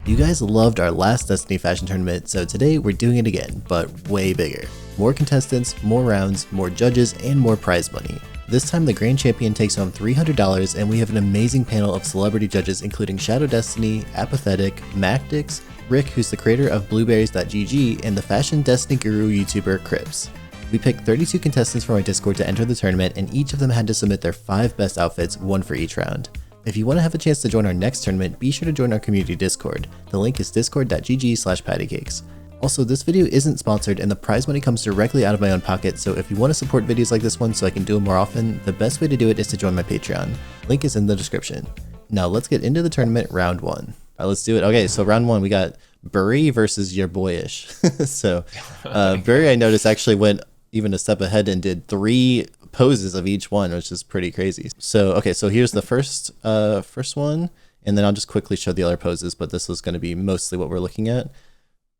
You guys loved our last Destiny Fashion Tournament, so today we're doing it again, but way bigger. More contestants, more rounds, more judges, and more prize money. This time the Grand Champion takes home $300, and we have an amazing panel of celebrity judges including Shadow Destiny, Apathetic, Mactix, Rick, who's the creator of Blueberries.gg, and the fashion Destiny guru YouTuber Crips. We picked 32 contestants from our Discord to enter the tournament, and each of them had to submit their 5 best outfits, one for each round. If you want to have a chance to join our next tournament, be sure to join our community Discord. The link is discord.gg/pattycakes. Also, this video isn't sponsored and the prize money comes directly out of my own pocket, so if you want to support videos like this one so I can do them more often, the best way to do it is to join my Patreon. Link is in the description. Now let's get into the tournament round 1. Alright, let's do it. Okay, so round 1 we got Burrie versus your Boyish. So Burrie, I noticed, actually went even a step ahead and did 3 poses of each one, which is pretty crazy. So okay, so here's the first one, and then I'll just quickly show the other poses, but this is going to be mostly what we're looking at.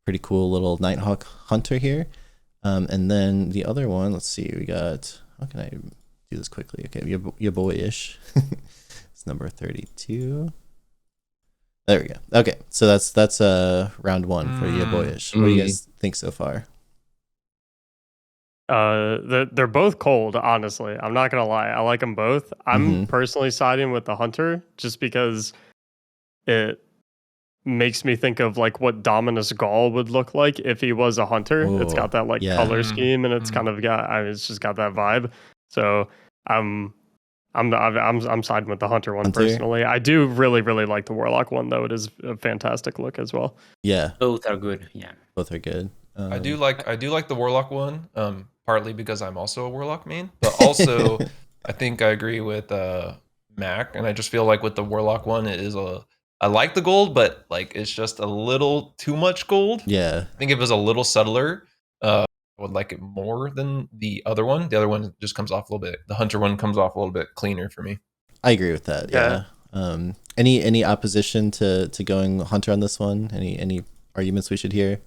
Pretty cool little Nighthawk Hunter here. And then the other one, let's see, we got, how can I do this quickly? Okay, your Boyish. It's number 32. There we go. Okay, so that's round 1 for your Boyish. What do you guys think so far? They're both cold, honestly. I'm not gonna lie. I like them both. I'm personally siding with the Hunter just because it makes me think of like what Dominus Gaul would look like if he was a Hunter. Ooh, it's got that like color scheme, and it's kind of got, it's just got that vibe. So I'm siding with the Hunter one personally. I do really like the Warlock one though. It is a fantastic look as well. Yeah, both are good. Yeah, both are good. I do like the Warlock one, partly because I'm also a Warlock main, but also I think I agree with Mac, and I just feel like with the Warlock one, I like the gold, but like it's just a little too much gold. Yeah, I think if it was a little subtler, I would like it more than the other one. The other one just comes off a little bit. The Hunter one comes off a little bit cleaner for me. I agree with that. Yeah. Any opposition to going Hunter on this one? Any arguments we should hear?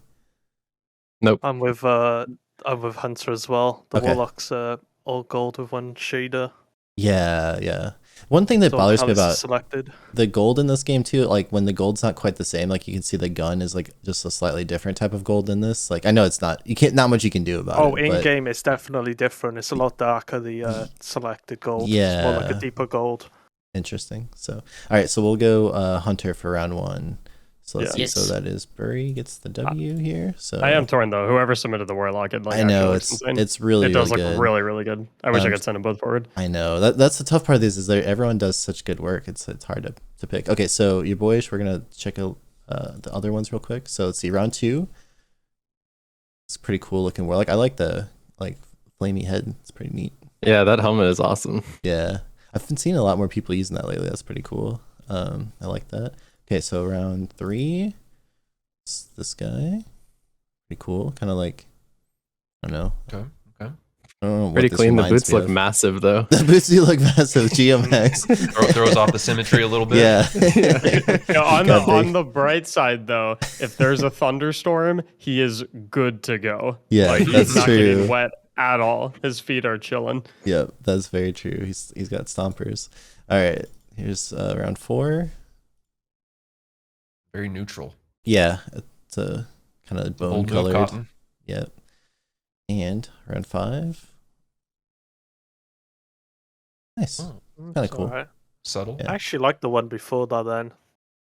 Nope. I'm with Hunter as well. The Warlock's all gold with one shader. Yeah. One thing that bothers me about selected. the gold in this game too, like when the gold's not quite the same, like you can see the gun is like just a slightly different type of gold in this. Like I know it's not, not much you can do about it. Oh, in game it's definitely different. It's a lot darker, the selected gold. Yeah. It's more like a deeper gold. Interesting. So all right, so we'll go Hunter for round 1. So let's see. Yes. So that is Burrie gets the W here. So I am torn though. Whoever submitted the Warlock, I know it's really it does look good. really good. I wish I could send them both forward. I know that's the tough part of this is that everyone does such good work. It's hard to pick. Okay, so your Boyish, we're gonna check out the other ones real quick. So let's see, round 2. It's pretty cool looking Warlock. I like the flamey head. It's pretty neat. Yeah, that helmet is awesome. Yeah, I've been seeing a lot more people using that lately. That's pretty cool. I like that. Okay, so round 3, it's this guy. Pretty cool. Kind of like, I don't know. Okay. I don't know what Pretty this clean. The reminds boots me look of. massive though. The boots do look massive. GMX. Throws off the symmetry a little bit. Yeah. On the bright side though, if there's a thunderstorm, he is good to go. Yeah, like, that's he's not true. getting wet at all. His feet are chilling. Yep, that's very true. He's got stompers. All right, here's round 4. Very neutral. Yeah, it's a kind of bone colored. Cotton. Yep. And round 5. Nice. Oh, kind of cool. Right. subtle. Yeah. I actually like the one before that then.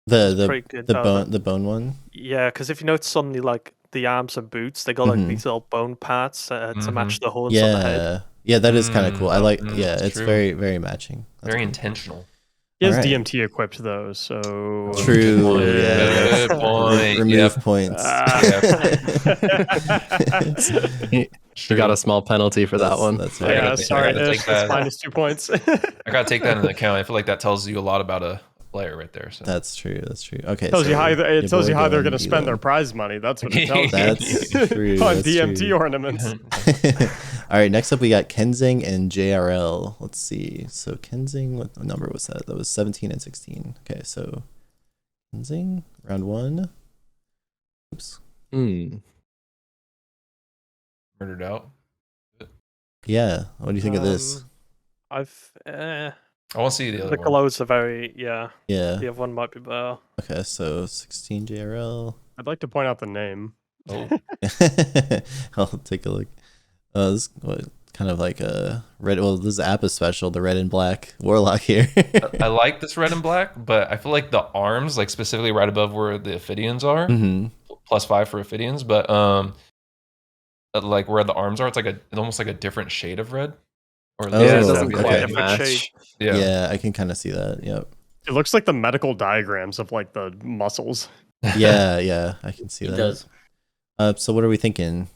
The bone one. Yeah, because if you notice on the arms and boots, they got like these little bone parts to match the horns on the head. Yeah, that is kind of cool. I like. Yeah, it's true. very matching. That's Very cool. intentional. He has All right. DMT equipped though, so True. Good point. Remove points. You got a small penalty for that one. That's right. yeah, sorry, I gotta take it's that. -2 points. I gotta take that into account. I feel like that tells you a lot about a player right there. So. That's true. Okay. It tells you how your tells you boy how they're going going to spend their prize money. That's what it tells you. That's true. On that's DMT true. ornaments. All right, next up we got Kenzing and JRL. Let's see. So Kenzing, what number was that? That was 17 and 16. Okay, so Kenzing, round 1. Oops. Murdered out. Yeah. What do you think of this? I've I want to see the other The one. glows are very, Yeah. The other one might be better. Okay, so 16 JRL. I'd like to point out the name. Oh, I'll take a look. This what, kind of like a red. Well, this app is special. The red and black warlock here. I like this red and black, but I feel like the arms, like specifically right above where the Ophidians are, +5 for Ophidians, but like where the arms are, it's almost like a different shade of red. Or at Oh, least it it's doesn't like quite a different match. shade. Yeah, I can kind of see that. Yep. It looks like the medical diagrams of like the muscles. Yeah, I can see It that. does. So what are we thinking?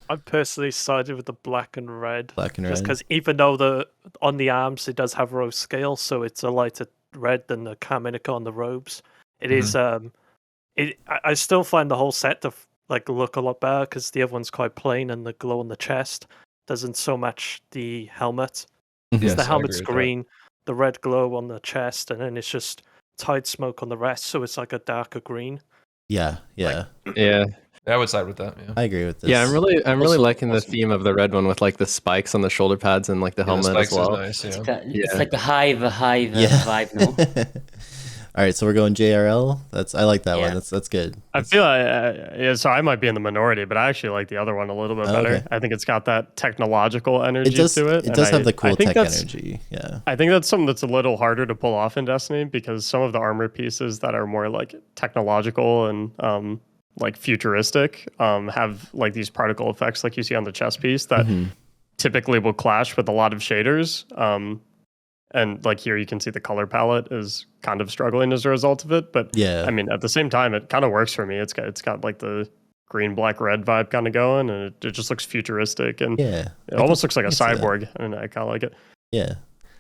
I've personally sided with the black and red. Black and Just red. because even though on the arms it does have rose scale, so it's a lighter red than the Carminica on the robes. It is I still find the whole set to like look a lot better because the other one's quite plain and the glow on the chest doesn't so match the helmet. Yes, The I helmet's agree with green, the red glow on the chest, and then it's just tide smoke on the rest, so it's like a darker green. Yeah. Yeah. Yeah, I would side with that. Yeah, I agree with this. Yeah, I'm really Also- liking the also- theme of the red one with like the spikes on the shoulder pads and like the the helmet spikes as well. is nice. It's, Yeah, it's Yeah. like a hive vibe, no? All right, so we're going JRL. I like that one. Yeah. That's good. I feel so I might be in the minority, but I actually like the other one a little bit better. Okay. I think it's got that technological energy It does. to it. It does and have the cool I think tech that's- energy. Yeah. I think that's something that's a little harder to pull off in Destiny because some of the armor pieces that are more like technological and like futuristic have like these particle effects like you see on the chest piece that typically will clash with a lot of shaders. And like here you can see the color palette is kind of struggling as a result of it. But Yeah. I mean, at the same time, it kind of works for me. It's got like the green, black, red vibe kind of going, and it just looks futuristic and Yeah. it almost looks like a I can see that. cyborg, and I kind of like it. Yeah.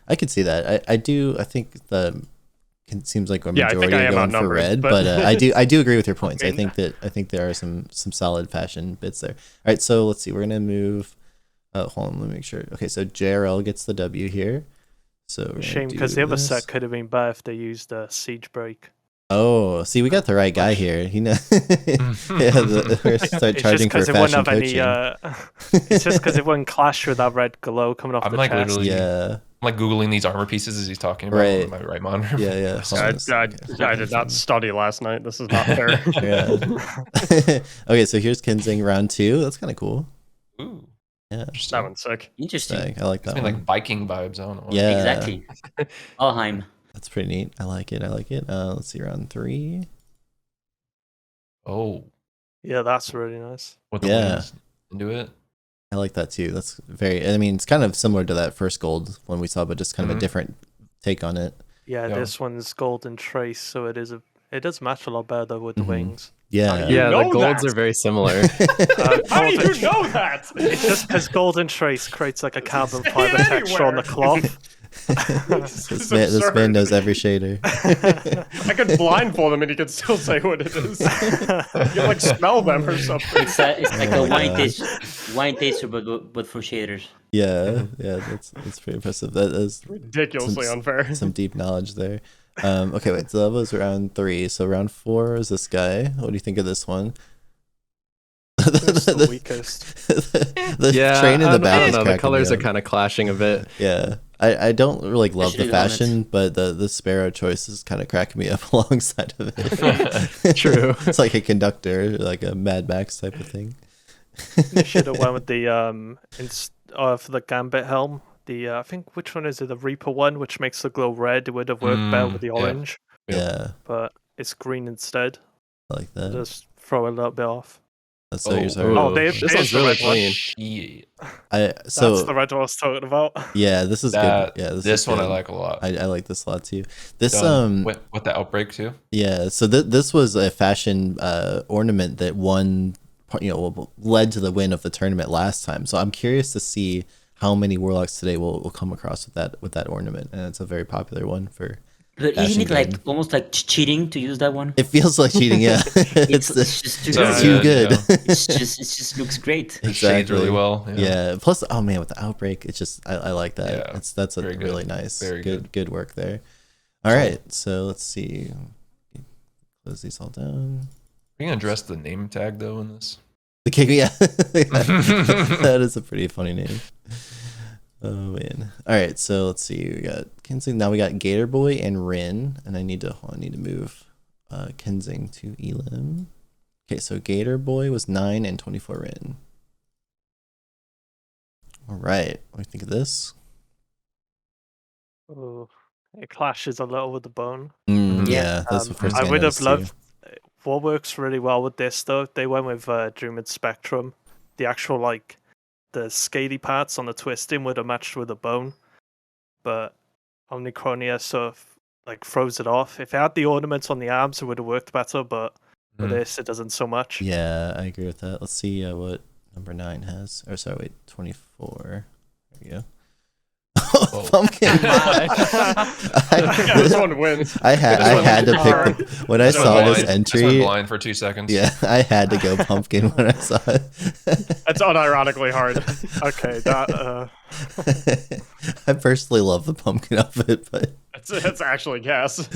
I could see that. I do. I think it seems like a Yeah, I majority think I are am going for outnumbered, red, but- but I do agree with your points. I mean- think there are some solid fashion bits there. All right, so let's see. We're gonna move. Hold on, let me make sure. Okay, so JRL gets the W here. So we're gonna Shame do because the other this. set could have been better if they used a siege break. Oh, see, we got the right guy here. He knows. Yeah, we're start It's just charging for because it wouldn't fashion have any. coaching. It's just because it wouldn't clash with that red glow coming off I'm the like chest. literally- Yeah, I'm like googling these armor pieces as he's talking about Right. on my right monitor. yeah. Hold on a second. I did not study last night. This is not fair. Yeah. Okay, so here's Kenzing round 2. That's kind of cool. Ooh, Yeah, interesting. That one's sick. Interesting. I like Gives that me one. like Viking vibes. I don't know. why. Yeah, Exactly. Alheim. that's pretty neat. I like it. Let's see, round 3. Oh, Yeah, that's really nice. with the Yeah. wings into it. I like that too. That's very. I mean, it's kind of similar to that first gold one we saw, but just kind of a Mhm. different take on it. Yeah, Yeah. this one's golden trace, so it does match a lot better though with the Mhm. wings. Yeah. You Yeah, the know golds that. are very similar. How do you golden- know that? It's just because golden trace creates like a carbon Say fiber it texture on the anywhere. cloth. This man knows every shader. I could blindfold him and he could still say what it is. You like smell them or something. It's like Oh a my God. wine taster, but for shaders. Yeah, that's pretty impressive. That is Ridiculously unfair. some deep knowledge there. Okay, wait. So that was round 3. So round 4 is this guy. What do you think of this one? It's the weakest. the Yeah, train in I the don't back know. is The cracking colors me are up. kind of clashing a bit. Yeah, I don't really love the Especially on it. fashion, but the sparrow choice is kind of cracking me up alongside of it. True. It's like a conductor, like a Mad Max type of thing. They should have went with the for the Gambit helm. The I think which one is it? The Reaper one, which makes the glow red. It would have worked better with the yeah. orange, Yeah, but it's green instead. I like that. Just throw a little bit off. That's so you're sorry. Ooh, Oh, this there's one's the really red one. clean. Shit. That's the So red one I was talking about. yeah, this is That, good. Yeah, this is one I good. like a lot. I like this a lot too. This Done. with the outbreak too. yeah. So this was a fashion ornament that won, led to the win of the tournament last time. So I'm curious to see how many warlocks today will come across with that ornament, and it's a very popular one for. But Fashion isn't it like game. almost like cheating to use that one? It feels like cheating, yeah. It's it's just too So it's good. too good, good. yeah. It just looks great. It shades really well. Yeah. Plus, oh man, with the outbreak, it's just I like that. Yeah, That's a very good. really nice, Very good work there. All right, so let's see. Close these all down. Are you gonna address the name tag though in this? The kick, yeah. That is a pretty funny name. Oh man. All right, so let's see. We got Kenzing. Now we got Gator Boy and Rin, and I need to move Kenzing to Elim. Okay, so Gator Boy was 9 and 24 Rin. All right, what do you think of this? Oh, it clashes a little with the bone. Yeah, that's the first I thing I would have noticed loved. What works really well with this though, they went with Druid Spectrum. The actual like the scaly parts on the twisting would have matched with the bone, but Omnicronia sort of like throws it off. If it had the ornaments on the arms, it would have worked better, but with this, it doesn't so much. Yeah, I agree with that. Let's see what number 9 has. Or sorry, wait, 24. There we go. Pumpkin. This one wins. I had to pick when I saw this entry. I went blind for 2 seconds. Yeah, I had to go pumpkin when I saw it. That's unironically hard. Okay, that. I personally love the pumpkin outfit, but It's actually gas.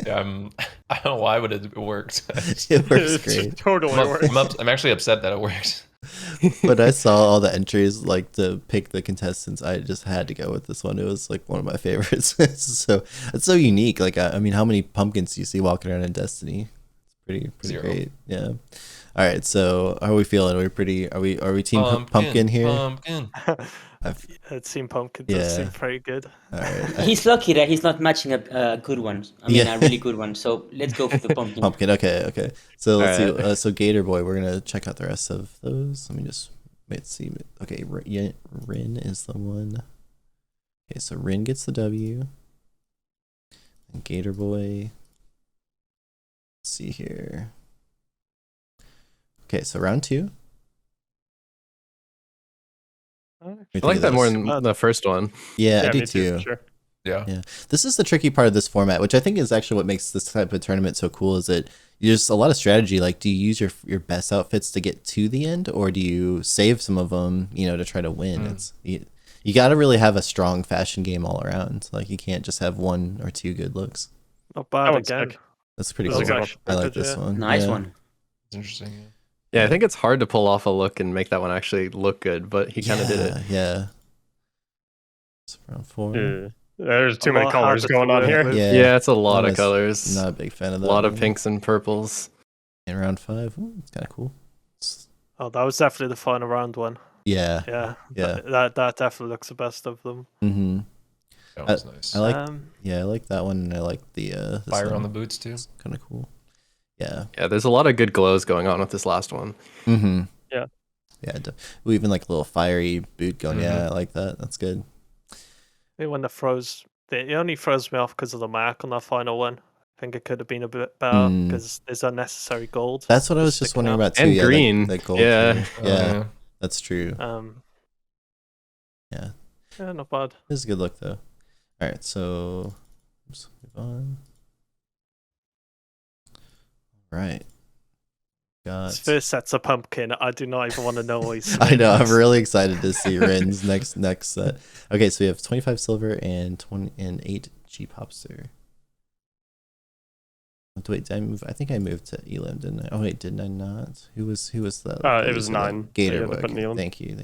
Yeah, I don't know why, but it worked. It works great. It totally works. I'm actually upset that it worked. But I saw all the entries like to pick the contestants. I just had to go with this one. It was like one of my favorites. It's so unique. Like I mean, how many pumpkins do you see walking around in Destiny? It's pretty Zero. great. Yeah. All right. So how are we feeling? Are we team pumpkin here? Pumpkin. Team Pumpkin does seem pretty good. All right. He's lucky that he's not matching a good one. I mean, a really good one. So let's go for the pumpkin. Pumpkin. Okay. So let's see. So Gator Boy, we're gonna check out the rest of those. Let me just see. Okay, Rin is the one. Okay, so Rin gets the W. And Gator Boy. Let's see here. Okay, so round 2. I like that more than the first one. Yeah, I do me too. Sure. Yeah. This is the tricky part of this format, which I think is actually what makes this type of tournament so cool. Is that there's a lot of strategy. Like, do you use your best outfits to get to the end, or do you save some of them, to try to win? It's you got to really have a strong fashion game all around. Like, you can't just have 1 or 2 good looks. Not bad again. That's pretty That was cool. a good I like this one. Nice one. It's interesting. Yeah, I think it's hard to pull off a look and make that one actually look good, but he kind of did it. Yeah. It's round 4. Yeah. There's too many colors going on here. Yeah, it's a lot of colors. Not a big fan of that. A lot of pinks and purples. In round 5, it's kind of cool. Oh, that was definitely the final round one. Yeah. That definitely looks the best of them. Mm-hmm. That was nice. I like I like that one, and I like the fire on the boots too. It's kind of cool. Yeah. Yeah, there's a lot of good glows going on with this last one. Mm-hmm. Yeah. Yeah. We even like a little fiery boot going. Yeah, I like that. That's good. When it only throws me off because of the mark on that final one. I think it could have been a bit better because there's unnecessary gold. That's what I was just wondering about too. And green. Like gold. Yeah. Yeah. That's true. Yeah, not bad. This is a good look though. All right, so let's move on. Right. His first set's a pumpkin. I do not even want to know what he's I know. I'm really excited to see Rin's next set. Okay, so we have 25 silver and 8 cheap hopster. Wait, did I move? I think I moved to Elim, didn't I? Oh wait, didn't I not? Who was that? It was 9. Gator Boy. Okay. Thank you.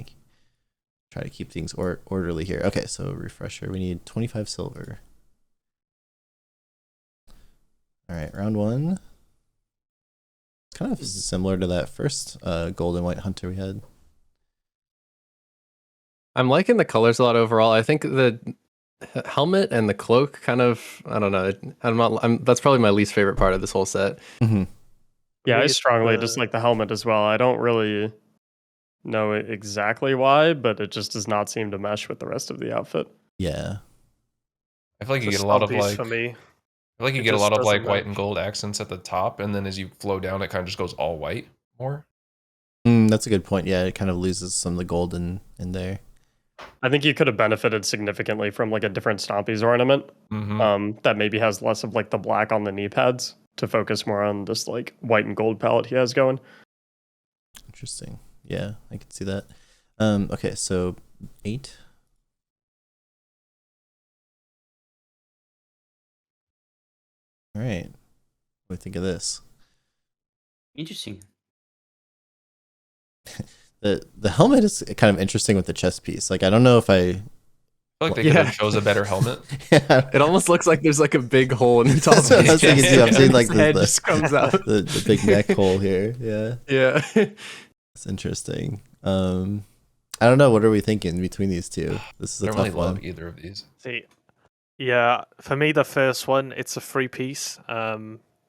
Try to keep things orderly here. Okay, so refresher. We need 25 silver. All right, round 1. It's kind of similar to that first gold and white hunter we had. I'm liking the colors a lot overall. I think the helmet and the cloak kind of, I don't know. That's probably my least favorite part of this whole set. Mm-hmm. Yeah, I strongly dislike the helmet as well. I don't really know exactly why, but it just does not seem to mesh with the rest of the outfit. Yeah. I feel like you get a lot of like for me. I feel like you get a lot of like white and gold accents at the top, and then as you flow down, it kind of just goes all white more. That's a good point. Yeah, it kind of loses some of the gold in there. I think you could have benefited significantly from like a different Stompies ornament that maybe has less of like the black on the knee pads to focus more on this like white and gold palette he has going. Interesting. Yeah, I can see that. Okay, so 8. All right. What do you think of this? Interesting. The helmet is kind of interesting with the chest piece. Like I don't know if I feel like they could have chose a better helmet. It almost looks like there's like a big hole in the top. That's what I was thinking too. I'm seeing like His head just comes out. the big neck hole here. Yeah. Yeah. It's interesting. I don't know. What are we thinking between these two? This is a I don't tough really one. love either of these. See, yeah, for me the first one it's a 3-piece.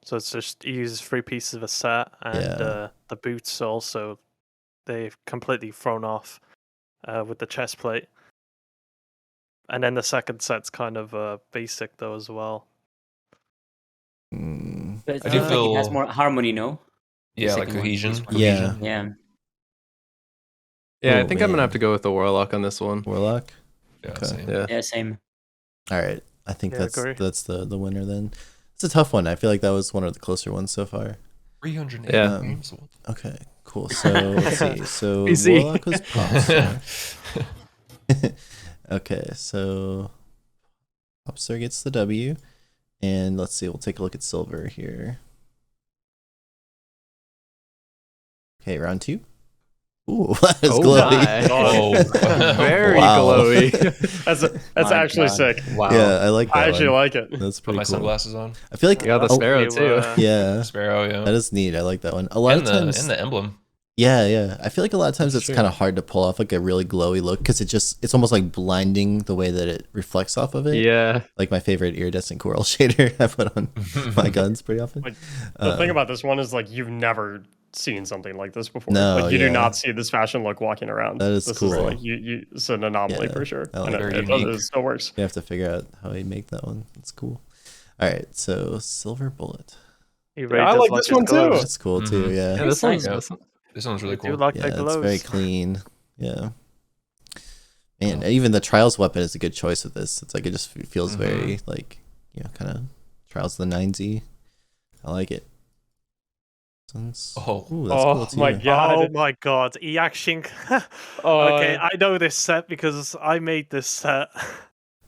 So it's just it uses 3 pieces of a set, and the boots also they've completely thrown off with the chest plate. And then the second set's kind of basic though as well. But it I do feels like it has feel- more harmony, no? The Yeah, like second one, cohesion. this one. Yeah. Yeah. Yeah, I Oh, think I'm gonna man. have to go with the Warlock on this one. Warlock. Yeah, Okay. same. Yeah. Yeah, same. All right. I think Yeah, agree. that's the winner then. It's a tough one. I feel like that was one of the closer ones so far. 380 Yeah. games. Okay, cool. So let's see. So Easy. Warlock was Popstar. Okay, so Popstar gets the W. And let's see, we'll take a look at Silver here. Okay, round 2. Ooh, that was glowy. my. Oh. Very Wow. glowy. That's My actually God. sick. Wow. Yeah, I like that I actually one. like it. That's Put pretty my cool. sunglasses on. I feel like You got the Oh, sparrow you, too. yeah, Sparrow, yeah. that is neat. I like that one. A lot And of times, the emblem. yeah. I feel like a lot of times That's it's true. kind of hard to pull off like a really glowy look because it's almost like blinding the way that it reflects off of it. Yeah. Like my favorite iridescent coral shader I put on my guns pretty often. Like, The thing about this one is like you've never seen something like this before. No, like you yeah. do not see this fashion look walking around. That is this cool. Is like you it's an anomaly Yeah, for sure. I like And that. it Unique. still works. You have to figure out how you make that one. That's cool. All right, so Silver Bullet. He I really does like this his one too. gloves. That's cool too. Mhm. Yeah. Yeah, this one's nice. This one's really I do cool. like Yeah, the it's gloves. very clean. Yeah. Man, even the Trials weapon is a good choice with this. It's like it just feels very like, kind of Trials of the 9Z. I like it. Oh. Ooh, that's Oh cool too. my God. Oh my god, he actually. Oh, Okay, I know this set because I made this set.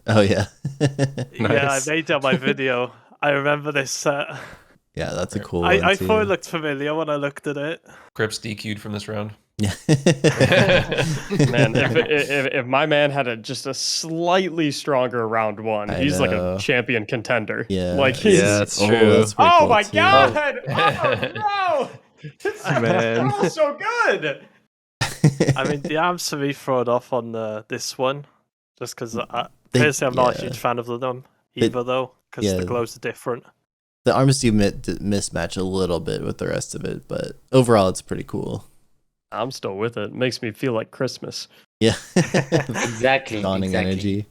Oh yeah. Yeah, I Nice. made it on my video. I remember this set. Yeah, that's a cool one I too. thought it looked familiar when I looked at it. Crips DQ'd from this round. Yeah. Man, if my man had just a slightly stronger round one, I he's like know. a champion contender. Yeah. Like he's, Yeah, that's Oh, true. that's pretty oh cool my too. God! Oh no! It's Man. oh, so good. I mean, the arms for me thrown off on this one, just because They- personally I'm not a yeah. huge fan of them They- either, though, because yeah. the gloves are different. The arms do mismatch a little bit with the rest of it, but overall it's pretty cool. I'm still with it. Makes me feel like Christmas. Yeah. Exactly. Dawning exactly. energy.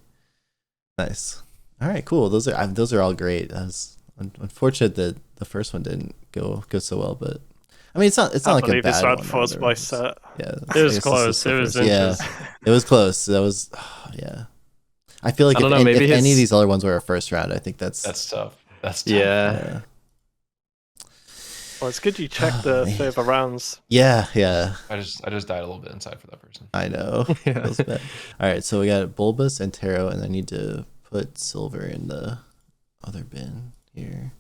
Nice. All right, cool. Those are all great. I was unfortunate that the first one didn't go so well, but I mean it's not I like a believe bad this one. one or was whatever. my It's- set. Yeah, It was I guess this is close. the It was first- yeah, inches. it was close. That was yeah. I feel like I don't if, know, maybe if any of his- these other ones were a first round, I think that's That's tough. That's tough. Yeah. yeah. Well, it's good you checked the Man. further rounds. Yeah. I just died a little bit inside for that person. I know. Yeah. Feels bad. All right, so we got Bulbas and Taro, and I need to put Silver in the other bin here.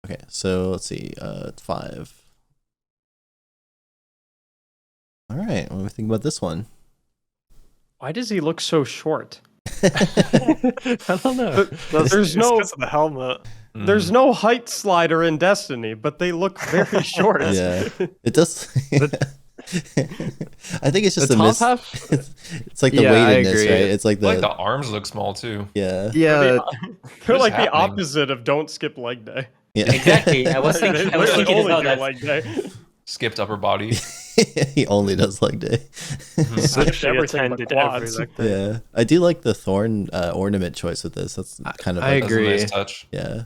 Okay, so let's see. 5. All right, what do we think about this one? Why does he look so short? I don't know. There's It's no 'cause of the helmet. there's no height slider in Destiny, but they look very short. Yeah, it does. I think it's just The a top miss. half? It's like the Yeah, I weightedness, agree. right? It's like I feel like the the arms look small too. yeah, Yeah. They're What like is the happening? opposite of don't skip leg day. yeah. Exactly. I was They thinking. I was literally thinking only about do that. leg day. Skipped upper body. He only does leg day. Skipped Actually everything but attended every quads. leg day. Yeah, I do like the thorn ornament choice with this. That's kind of I like, That's a agree. nice touch. yeah.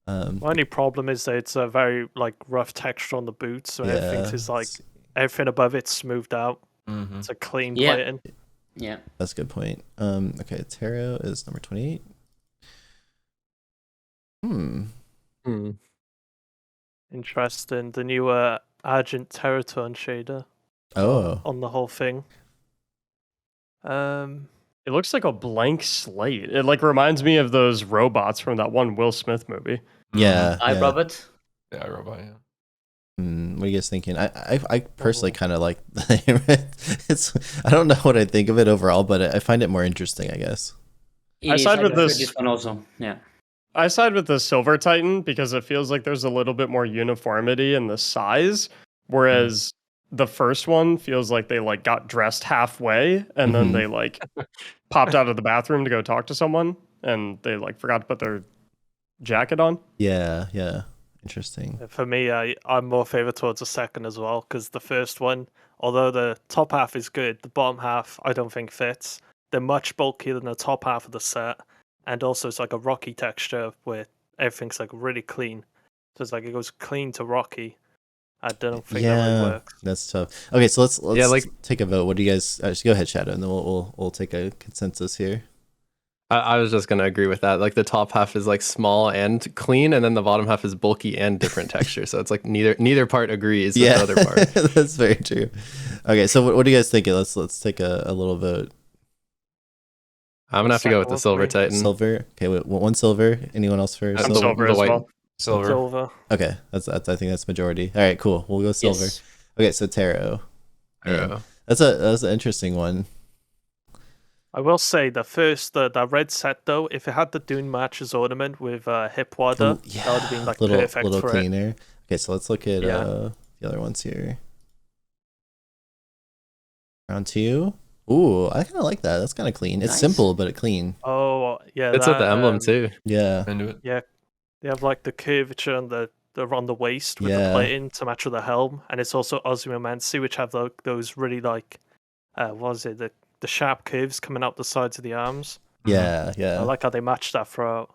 My only problem is that it's a very like rough texture on the boots, so everything is like everything above it's smoothed out. Mm-hmm. It's a clean Yeah. plating. Yeah. That's a good point. Okay, Taro is number 28. Hmm. Interesting. The new Argent Terratone shader Oh, on the whole thing. It looks like a blank slate. It like reminds me of those robots from that one Will Smith movie. yeah. I yeah. Robert. Yeah, robot. Yeah. What are you guys thinking? I personally kind of like it's. I don't know what I think of it overall, but I find it more interesting, I guess. I side with prefer this. this one also. Yeah. I side with the Silver Titan because it feels like there's a little bit more uniformity in the size, whereas the first one feels like they like got dressed halfway and then they like popped out of the bathroom to go talk to someone and they like forgot to put their jacket on. Yeah, interesting. For me, I'm more favored towards the second as well, because the first one, although the top half is good, the bottom half I don't think fits. They're much bulkier than the top half of the set, and also it's like a rocky texture where everything's like really clean. So it's like it goes clean to rocky. I don't think that really works. That's tough. Okay, so let's like- take a vote. What do you guys? Just go ahead, Shadow, and then we'll take a consensus here. I was just gonna agree with that. Like the top half is like small and clean, and then the bottom half is bulky and different texture. So it's like neither part agrees with the other part. That's very true. Okay, so what do you guys think? Let's take a little vote. I'm gonna have to go with the Silver Titan. Silver. Okay, wait, one silver. Anyone else first? I'm silver as well. Silver. Okay, that's I think that's majority. All right, cool. We'll go silver. Yes. Okay, so Taro. Yeah. That's an interesting one. I will say the red set though, if it had the Dune Matches ornament with hip water, that would have been like perfect little for cleaner. it. Okay, so let's look at the other ones here. Round 2. Ooh, I kind of like that. That's kind of clean. It's Nice. simple, but clean. Oh yeah, It's with the emblem too. Yeah. Into it. Yeah, they have like the curvature and the around the waist with Yeah. the plating to match with the helm, and it's also Ozymandias, which have those really like, what was it, the sharp curves coming out the sides of the arms. Yeah. I like how they match that throughout.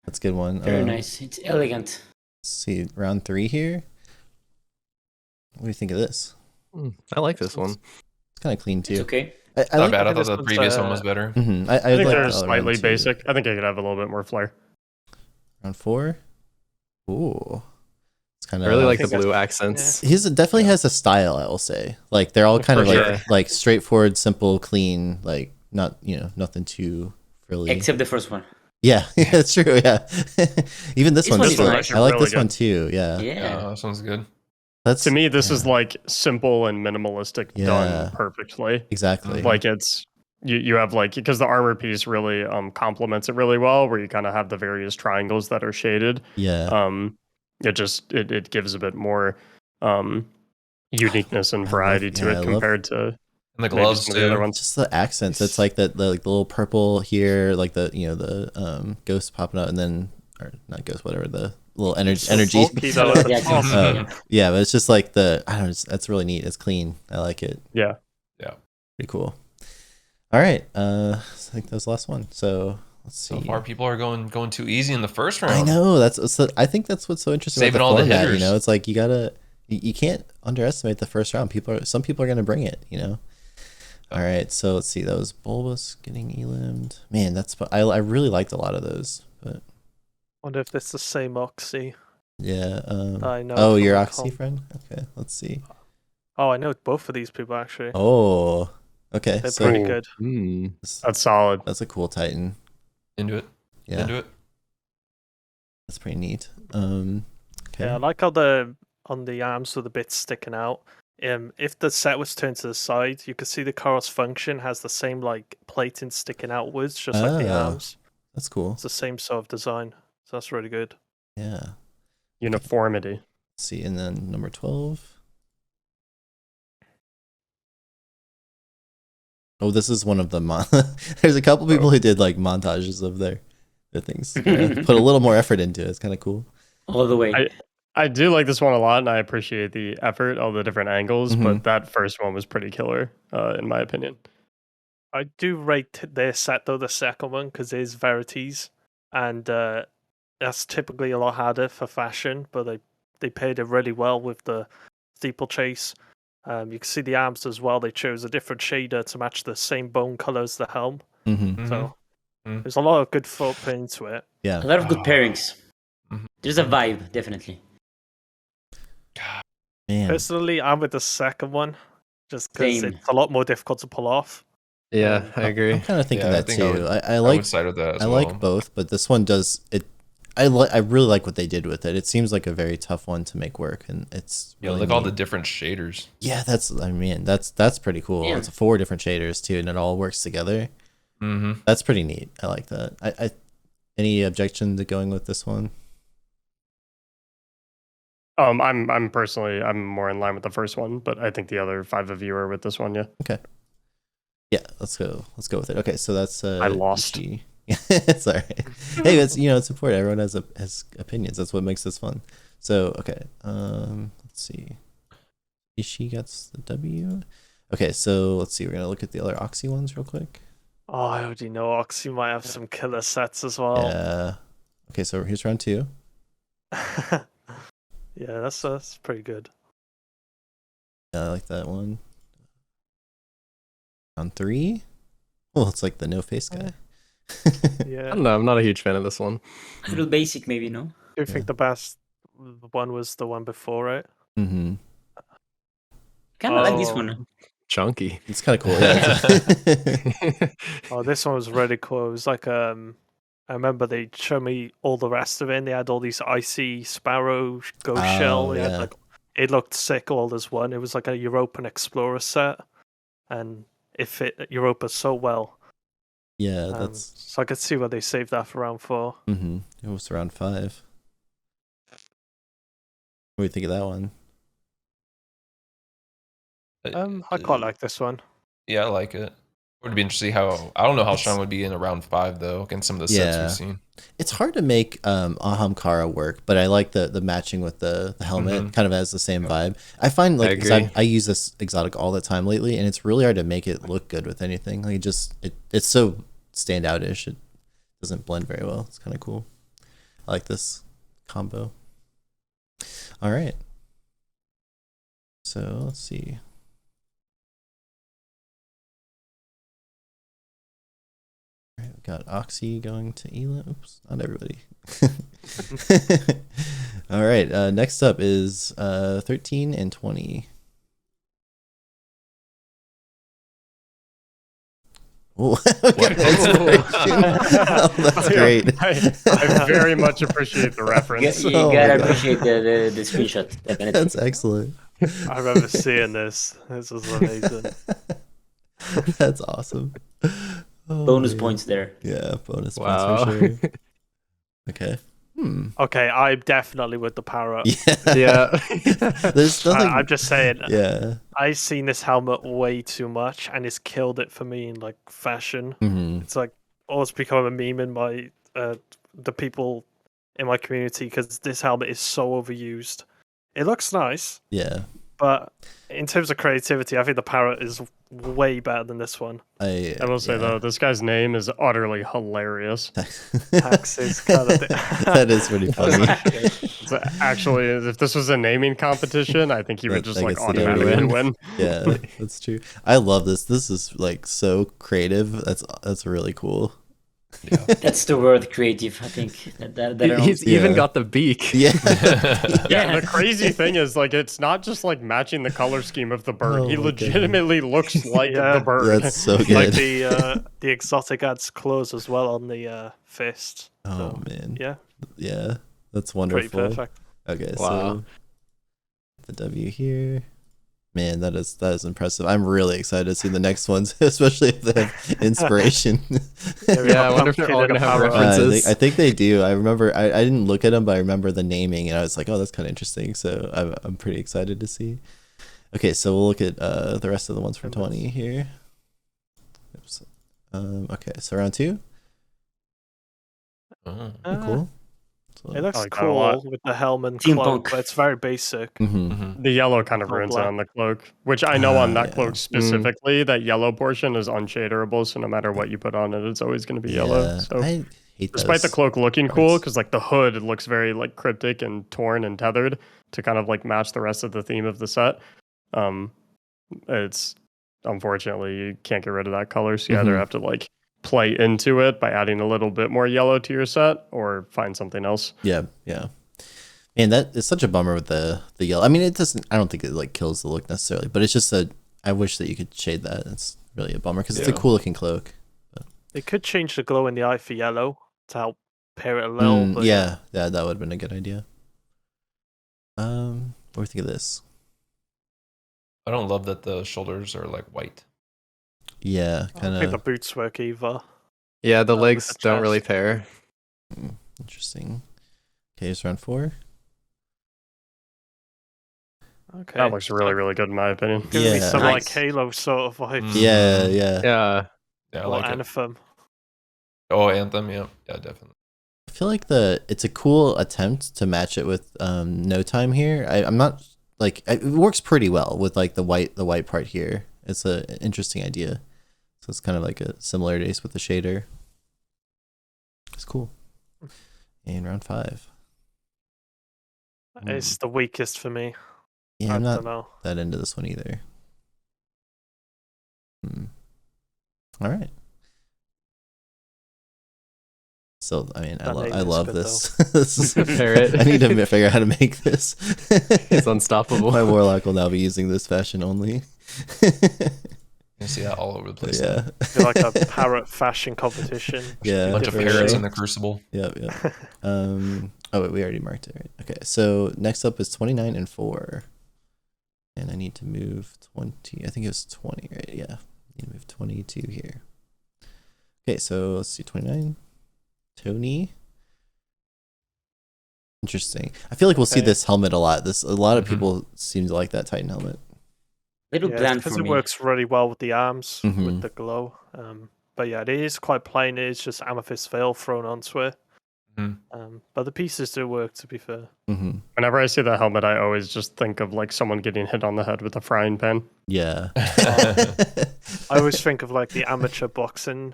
That's a good one. Very nice. It's elegant. Let's see, round 3 here. What do you think of this? I like this one. It's kind of clean too. It's okay. I Not like. bad. I think thought this the one's, previous one was better. I I think like they're the slightly round 2. basic. I think I could have a little bit more flair. Round 4. Ooh, it's kind I of. really like the think blue accents. He definitely has a style. I will say, like they're all kind of For like sure. like straightforward, simple, clean. Like not nothing too frilly. Except the first one. Yeah, that's true. Yeah, even this This one. one Too. is nice. I like Really this good. one too. Yeah, Yeah. This one's good. that's To me, this is yeah, like simple and minimalistic Yeah. done perfectly. exactly. Like it's you have like because the armor piece really complements it really well, where you kind of have the various triangles that are shaded. Yeah, It gives a bit more uniqueness and I love- variety to yeah, I it love- compared to And the maybe gloves some of the other too. ones. just the accents. It's like the little purple here, like the the ghost popping out, and then or not ghost, whatever the little energy. Bulky, though, at the Yeah, top. yeah. Yeah, but it's just like I don't know. That's really neat. It's clean. I like it. Yeah. Pretty cool. All right. I think that was the last one. So let's see. So far, people are going too easy in the first round. I know I think that's what's so interesting Saving about all the the format. hitters. It's like you can't underestimate the first round. Some people are gonna bring it. All right. So let's see. That was Bulbas getting elimed. Man, I really liked a lot of those. But Wonder if it's the same Oxy. yeah. I know. Oh, from your the Oxy comp. friend. Okay. Let's see. Oh, I know both of these people actually. Oh. Okay. They're So pretty good. That's solid. that's a cool Titan. Into it. Yeah. Into it. That's pretty neat. Okay. Yeah, I like how on the arms with the bits sticking out. If the set was turned to the side, you could see the Chorus function has the same like plating sticking outwards, just like the Oh. arms. That's cool. It's the same sort of design, so that's really good. Yeah. Uniformity. Let's see, and then number 12. Oh, this is one of the there's a couple people who did like montages of their things. Yeah, put a little more effort into it. It's kind of cool. All the way. I do like this one a lot, and I appreciate the effort, all the different angles. Mhm. But that first one was pretty killer, in my opinion. I do rate their set though, the second one, because it is Verities, and that's typically a lot harder for fashion, but they paired it really well with the steeplechase. You can see the arms as well. They chose a different shader to match the same bone color as the helm. Mm-hmm. So Mhm. there's a lot of good thought put into it. Yeah. A lot of good pairings. Mhm. There's a vibe, definitely. Man. Personally, I'm with the second one, just because Same. it's a lot more difficult to pull off. Yeah, I agree. I'm kind of thinking Yeah, I that think I too. would- I I like would side with that as I well. like both, but this one does it. I really like what they did with it. It seems like a very tough one to make work, and it's really like all the different shaders. Yeah, that's pretty cool. Yeah. It's 4 different shaders too, and it all works together. Mm-hmm. That's pretty neat. I like that. I any objection to going with this one? I'm personally more in line with the first one, but I think the other 5 of you are with this one. Yeah. Okay. Yeah, let's go with it. Okay, so that's I lost. Ishii. It's all right. Hey, it's important. Everyone has opinions. That's what makes this fun. So okay, let's see. Ishii gets the W. Okay, so let's see. We're gonna look at the other Oxy ones real quick. Oh, I already know Oxy might have some killer sets as well. Yeah. Okay, so here's round 2. Yeah, that's pretty good. Yeah, I like that one. Round 3. Well, it's like the no face guy. Yeah. I don't know. I'm not a huge fan of this one. A little basic, maybe, no? Do you think the best one was the one before, right? Mm-hmm. Kind of like this one. Chunky. It's kind of cool. Yeah. Oh, this one was really cool. It was like I remember they showed me all the rest of it. And they had all these icy sparrow ghost shell. They had, it looked sick all as one. It was like a European Explorer set, and it fit Europa so well. Yeah, that's. So I could see why they saved that for round 4. Mm-hmm. It was round 5. What do you think of that one? I quite like this one. Yeah, I like it. It would be interesting how I don't know how strong it would be in a round 5 though against some of the sets we've seen. It's hard to make Ahamkara work, but I like the matching with the helmet. Kind of has the same vibe. I find like I use this exotic all the time lately, and it's really hard to make it look good with anything. Like it's so standout-ish. It doesn't blend very well. It's kind of cool. I like this combo. All right. So let's see. All right, we got Oxy going to Elam. Oops, not everybody. All right, next up is 13 and 20. Oh, that's great. I very much appreciate the reference. You gotta appreciate the screenshot. Definitely. That's excellent. I remember seeing this. This was amazing. That's awesome. Oh, bonus points there. Yeah, bonus points for sure. Okay. Okay, I'm definitely with the parrot. Yeah. There's nothing. I'm just saying. Yeah. I've seen this helmet way too much, and it's killed it for me in like fashion. Mm-hmm. It's like almost become a meme in my the people in my community because this helmet is so overused. It looks nice. Yeah. But in terms of creativity, I think the parrot is way better than this one. I will say though, this guy's name is utterly hilarious. Taxes kind of thing. That is pretty funny. So actually, if this was a naming competition, I think he would just like it's the automatically win. Yeah, that's true. I love this. This is like so creative. That's really cool. Yeah. That's the word creative, I think. He's even got the beak. Yeah. Yeah, the crazy thing is like it's not just like matching the color scheme of the bird. Oh He my legitimately looks like the bird. That's so good. Like the exotic adds clothes as well on the fist. Oh So, man. yeah, That's pretty wonderful. perfect. Okay, Wow. so the W here. Man, that is impressive. I'm really excited to see the next ones, especially if they have inspiration. Yeah, I wonder if they're all gonna have references. I think they do. I remember I didn't look at them, but I remember the naming, and I was like, oh, that's kind of interesting. So I'm pretty excited to see. Okay, so we'll look at the rest of the ones from 20 here. Oops. Okay, so round 2. Cool. It looks I like that a lot. cool with the helmet and Team cloak, Punk. but it's very basic. Mm-hmm. The yellow kind of All ruins it black. on the cloak, which I know on that Yeah. cloak specifically, that yellow portion is unshaderable. So no matter what you put on it, it's always going to be yellow. So I hate despite the those. cloak looking cool, because like the hood looks very like cryptic and torn and tethered to kind of like match the rest of the theme of the set. It's unfortunately you can't get rid of that color, so you either have to like play into it by adding a little bit more yellow to your set or find something else. Yeah. Man, that is such a bummer with the yellow. I mean, it doesn't. I don't think it like kills the look necessarily, but it's just I wish that you could shade that. It's really a bummer because it's a cool looking cloak. They could change the glow in the eye for yellow to help pair it a little. But yeah, that would have been a good idea. What do you think of this? I don't love that the shoulders are like white. Yeah, I kind don't think the of boots work either. Yeah, the with legs the don't really chest. pair. interesting. Okay, it's round 4. Okay. That looks really, really good in my opinion. Give me Yeah. some like Nice. Halo sort of vibes. Yeah, Mhm. yeah. Yeah. Yeah, I Or like it. Anthem. Oh, Anthem. Yeah, definitely. I feel like it's a cool attempt to match it with No Time here. I'm not like it works pretty well with like the white part here. It's an interesting idea. So it's kind of like a similarities with the shader. It's cool. And round 5. It's the weakest for me. Yeah, I I'm don't not know. that into this one either. All right. So I mean, I That name is love good, this. This is- Parrot. I need to figure out how to make this. It's unstoppable. My warlock will now be using this fashion only. You see that all over the place. Yeah. It's like a parrot fashion competition. Yeah. A bunch of for parrots sure. in the crucible. Yep. Oh, wait, we already marked it, right? Okay, so next up is 29 and 4. And I need to move 20. I think it was 20, right? Yeah. I need to move 22 here. Okay, so let's see, 29. Tony. Interesting. I feel like we'll see Okay. this helmet a lot. A lot of Mhm. people seem to like that Titan helmet. Little Yeah, bland because for it me. works really well with the arms, Mhm. with the glow. But yeah, it is quite plain. It is just amethyst veil thrown onto it. Mhm. But the pieces do work, to be fair. Mm-hmm. Whenever I see that helmet, I always just think of like someone getting hit on the head with a frying pan. Yeah. I always think of like the amateur boxing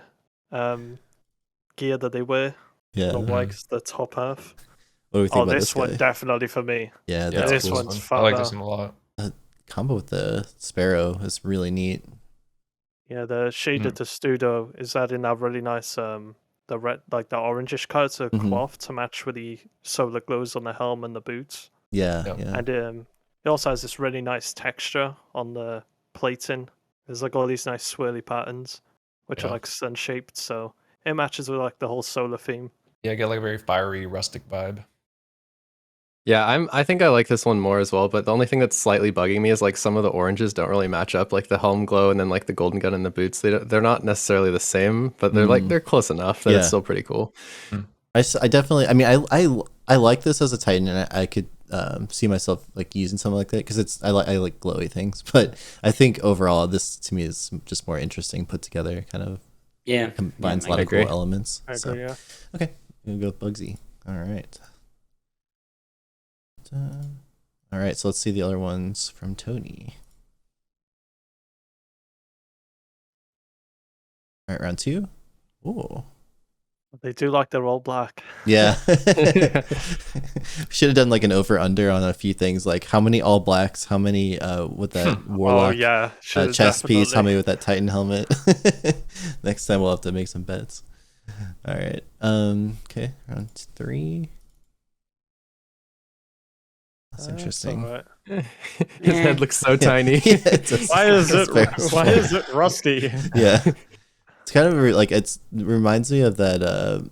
gear that they wear. Yeah. The What white, the top half. do we think Oh, about this this one guy? definitely for me. Yeah, Yeah, that's this cool. one's I fun. like this one a lot. Combo with the sparrow is really neat. Yeah, the shaded testudo is adding that really nice the red, like the orangish color to Mhm. cloth to match with the solar glows on the helm and the boots. Yeah, Yep. yeah. And it also has this really nice texture on the plating. There's like all these nice swirly patterns, which are Yeah. like sun shaped, so it matches with like the whole solar theme. Yeah, I get like a very fiery, rustic vibe. Yeah, I think I like this one more as well, but the only thing that's slightly bugging me is like some of the oranges don't really match up, like the helm glow and then like the golden gun and the boots. They're not necessarily the same, but they're like they're close enough that Yeah. it's still pretty cool. I definitely. I mean, I like this as a Titan, and I could see myself like using something like that because I like glowy things. But I think overall, this to me is just more interesting, put together, kind of Yeah. combines yeah, a lot I of cool agree. elements. I So agree, yeah. okay, I'm gonna go with Bugsy. All right. All right, so let's see the other ones from Tony. All right, round 2. Ooh. They do like they're all black. Yeah. Should have done like an over under on a few things, like how many all blacks, how many with that warlock Oh yeah, should've chest piece, how definitely. many with that Titan helmet. Next time we'll have to make some bets. All right. Okay, round 3. That's It's interesting. alright. His head looks so tiny. Yeah, it's a- Why is it's it? very Why small. is it rusty? Yeah. It's kind of like it reminds me of that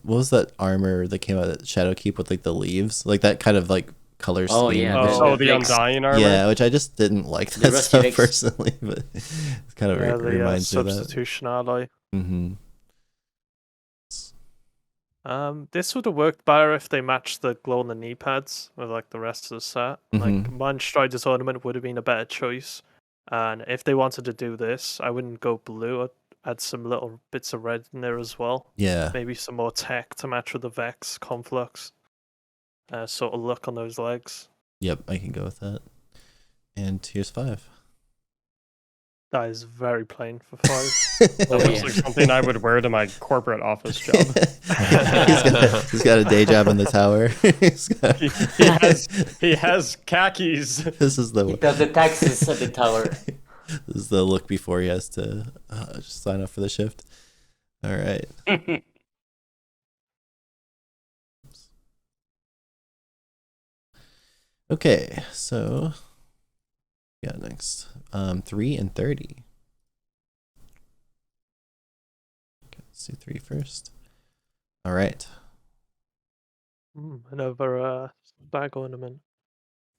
what was that armor that came out at Shadowkeep with like the leaves, like that kind of like color scheme. Oh, yeah, Oh, the Vex. Undying armor. Yeah, which I just didn't like The that Rusty stuff Vex. personally, but it kind of Yeah, the reminds me of that. substitution ally. Mm-hmm. This would have worked better if they matched the glow on the knee pads with like the rest of the set. Like Mhm. mine Strider's ornament would have been a better choice. And if they wanted to do this, I wouldn't go blue. I'd add some little bits of red in there as well. Yeah. Maybe some more tech to match with the Vex conflux. Sort of look on those legs. Yep, I can go with that. And here's 5. That is very plain for 5. That Oh, looks yeah. like something I would wear to my corporate office job. he's got a day job in the tower. He has khakis. This is He the does the taxes at the tower. this is the look before he has to just sign up for the shift. All right. Okay, so yeah, next 3 and 30. Okay, let's do 3 first. All right. Another bag ornament.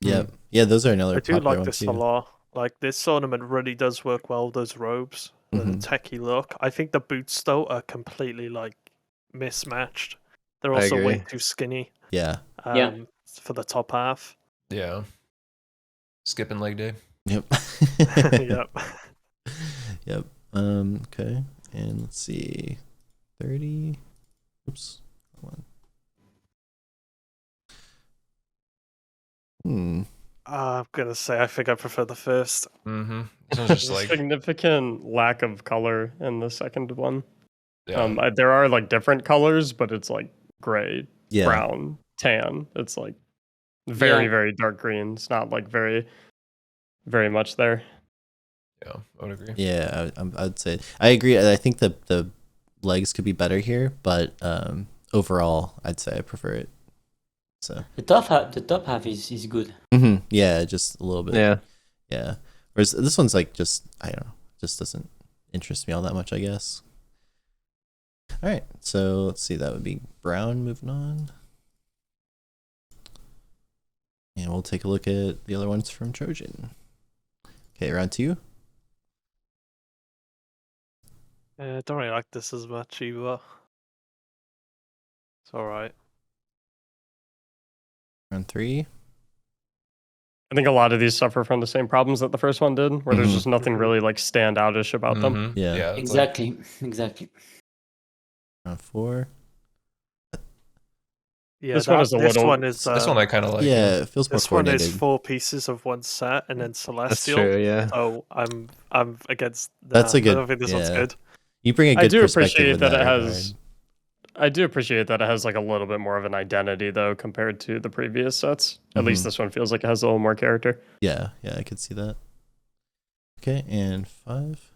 Yep. Yeah, those are another I do popular like one this a too. lot. Like this ornament really does work well. Those robes, with the techie look. I think the boots though are completely like mismatched. They're I also way agree. too skinny. Yeah. Yeah. For the top half. Yeah. Skipping leg day. Yep. Yep. Yep. Okay. And let's see. 30. Oops. Hold on. I'm gonna say I think I prefer the first. Mm-hmm. This one's just like, Significant lack of color in the second one. yeah. There are like different colors, but it's like gray, Yeah. brown, tan. It's like very, Yeah. very dark green. It's not like very, very much there. Yeah, I would agree. Yeah, I'd say I agree. I think the legs could be better here, but overall, I'd say I prefer it. So The top half is good. yeah, just a little bit. Yeah. Whereas this one's like just I don't know, just doesn't interest me all that much, I guess. All right, so let's see. That would be brown. Moving on, and we'll take a look at the other ones from Trojan. Okay, round 2. I don't really like this as much either. It's alright. Round 3. I think a lot of these suffer from the same problems that the first one did, where there's just nothing really like standoutish about them. Yeah. Yeah. Exactly. Exactly. Round 4. Yeah, This one is a this little- one is This one I kind of like. Yeah, it feels more this one coordinated. is 4 pieces of one set and then Celestial. That's true, yeah. So I'm against that. That's a good. I don't think this one's yeah. good. You bring a good I do perspective appreciate in that it regard. has. I do appreciate that it has like a little bit more of an identity though compared to the previous sets. At least this one feels like it has a little more character. Yeah, I could see that. Okay, and 5.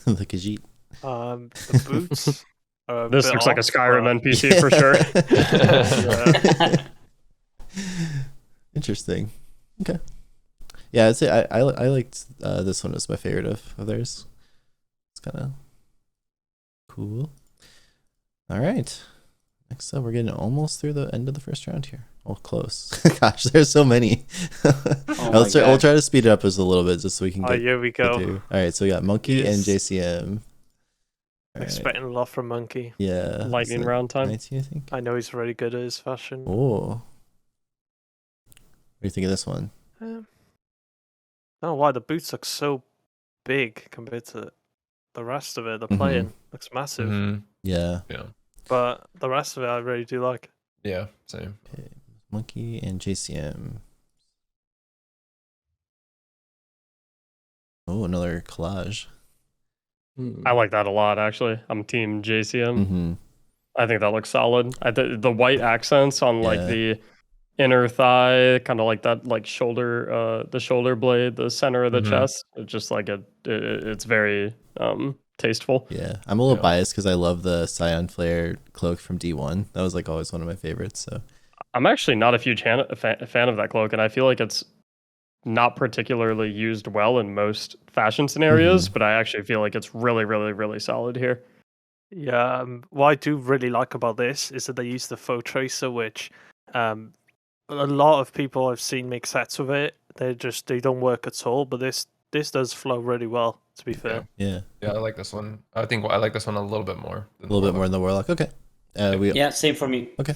The Khajiit. The boots. Are a This bit looks like a off, Skyrim but- NPC for sure. Interesting. Okay. Yeah, I'd say I liked this one as my favorite of theirs. It's kind of cool. All right. Next up, we're getting almost through the end of the first round here. Oh, close. Gosh, there's so many. We'll try to speed it up just a little bit just so we can get, here we get go. through. All right, so we got Monkey and JCM. All right. Expecting a lot from Monkey. Yeah. Lightning is it round time. 19, I think. I know he's really good at his fashion. Oh. What do you think of this one? I don't know why the boots look so big compared to the rest of it. The playing looks massive, Mhm. Yeah. but the rest of it I really do like. Yeah, same. Okay. Monkey and JCM. Oh, another collage. I like that a lot actually. I'm team JCM. I think that looks solid. The white accents on like Yeah. the inner thigh, kind of like that like shoulder, the shoulder blade, the center of the chest. It's just like it's very tasteful. Yeah. I'm a little biased because I love the Scion Flare cloak from D1. That was like always one of my favorites. So I'm actually not a huge fan of that cloak, and I feel like it's not particularly used well in most fashion scenarios, but I actually feel like it's really, really, really solid here. Yeah, what I do really like about this is that they use the faux tracer, which a lot of people I've seen make sets with it. They don't work at all, but this does flow really well, to be fair. yeah. Yeah, I like this one. I think I like this one a little bit more. A little bit more than the Warlock. Okay. Yeah, same for me. Okay.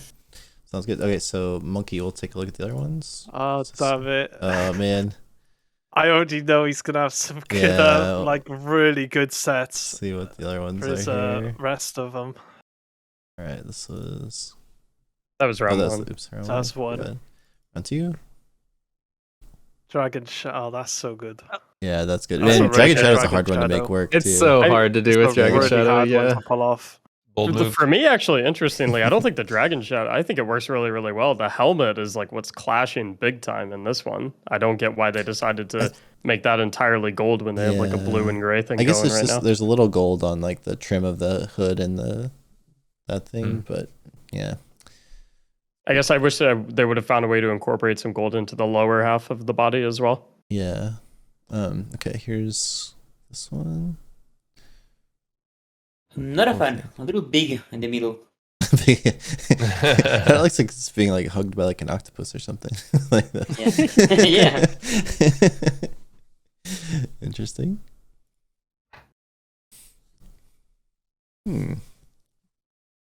Sounds good. Okay, so Monkey, we'll take a look at the other ones. Oh, damn it. Oh, man. I already know he's going to have some good, Yeah. like, really good sets Let's see what the other ones for his are here. rest of them. All right, this was... That was round that's, one. oops, round That's one. one. Good. Round 2. Dragon Shadow, oh, that's so good. Yeah, that's good. That's a Man, really Dragon good Shadow's a Dragon hard one to make Shadow. work, It's too. so hard to do It's with a Dragon really Shadow, hard one yeah. to pull off. Bold move. For me, actually, interestingly, I don't think the Dragon Shadow, I think it works really, really well. The helmet is like what's clashing big time in this one. I don't get why they decided to make that entirely gold when they have like a blue and gray thing I guess going there's right now. there's a little gold on like the trim of the hood and that thing, but yeah. I guess I wish they would have found a way to incorporate some gold into the lower half of the body as well. Yeah. Okay, here's this one. Not a fan. A little big in the middle. Kind of looks like it's being like hugged by like an octopus or something like that. Yeah. Interesting.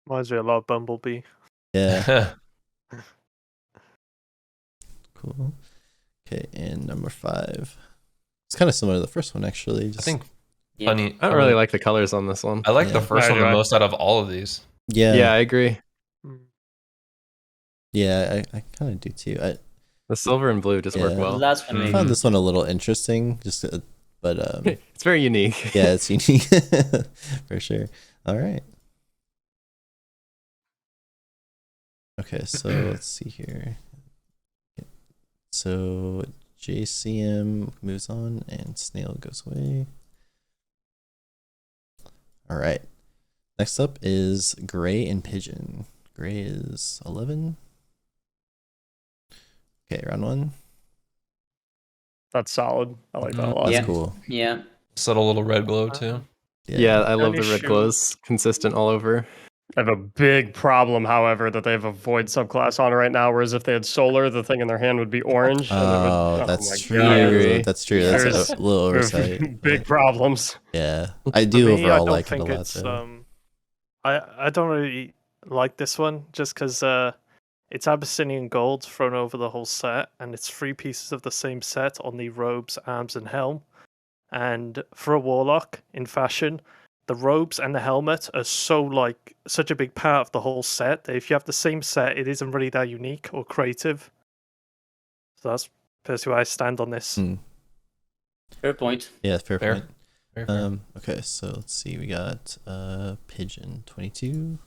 Reminds me a lot of Bumblebee. Yeah. Cool. Okay, and number 5. It's kind of similar to the first one, actually. I Just, think Yeah. funny. I don't really like the colors on this one. I like the Yeah. first Yeah, one the I- most out of all of these. yeah, Yeah, I agree. yeah, I kind of do too. The silver and blue just work Yeah. The well. last one I maybe. found this one a little interesting, just but It's very unique. yeah, it's unique for sure. All right. Okay, so let's see here. So JCM moves on and Snail goes away. All right. Next up is Gray and Pigeon. Gray is 11. Okay, round 1. That's solid. I like that a lot. That's Yeah. cool. Yeah. Subtle little red glow too. Yeah, I love Only the red shoe- glows. Consistent all over. I have a big problem, however, that they have a void subclass on right now. Whereas if they had solar, the thing in their hand would be orange. and it would, Oh, my that's God. true. I agree. That's true. Yeah. That's There's- a little There's oversight. big problems. Yeah, I For do me, overall I don't like it a think lot it's though. I don't really like this one just because it's Abyssinian gold thrown over the whole set, and it's 3 pieces of the same set on the robes, arms, and helm. And for a warlock in fashion, the robes and the helmet are such a big part of the whole set that if you have the same set, it isn't really that unique or creative. So that's personally where I stand on this. Fair point. Yeah, fair Fair. point. Very fair. Okay, so let's see. We got Pigeon 22.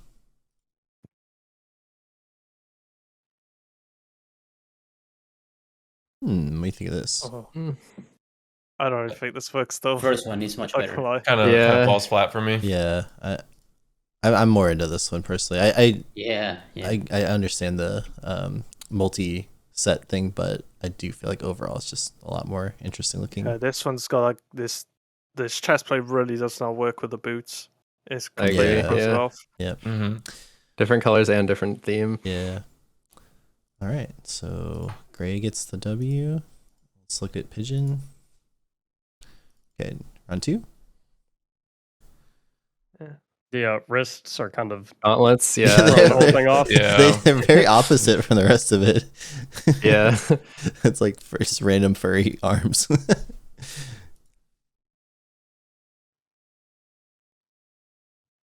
What do you think of this? Oh. I don't really think this works though. First one is much I better. can't lie. Kind of Yeah. falls flat for me. Yeah, I'm more into this one personally. Yeah. Yeah. I understand the multi set thing, but I do feel like overall it's just a lot more interesting looking. This one's got like this chest plate really does not work with the boots. It's I agree, completely throws it yeah. off. Mm-hmm. Different colors and different theme. Yeah. All right, so Gray gets the W. Let's look at Pigeon. Okay, round 2. The wrists are kind of Gauntlets, Yeah, yeah. throwing the whole thing off. Yeah. They're very opposite from the rest of it. Yeah. It's like just random furry arms.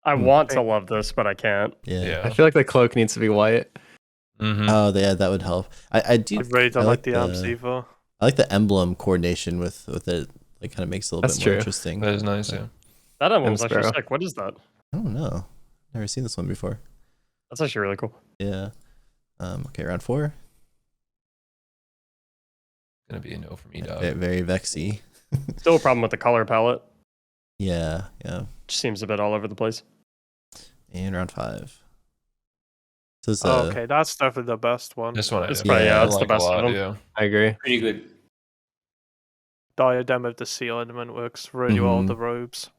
I want to love this, but I can't. Yeah. I feel like the cloak needs to be white. Mm-hmm. Oh, yeah, that would help. I do. I really don't I like the arms either. I like the emblem coordination with it. Like, kind of makes it a little That's bit more true. interesting. That is nice, yeah. That emblem's M actually Sparrow. sick. What is that? I don't know. Never seen this one before. That's actually really cool. Yeah. Okay, round 4. Gonna be a no for me, dog. Very vexy. Still a problem with the color palette. Yeah. Just seems a bit all over the place. And round 5. This is Okay, that's definitely the best one. This one, It's I, probably- yeah, I it's the like best a of lot. them. Yeah. I agree. Pretty good. Diadem of the sea ornament works really well with Mhm. the robes.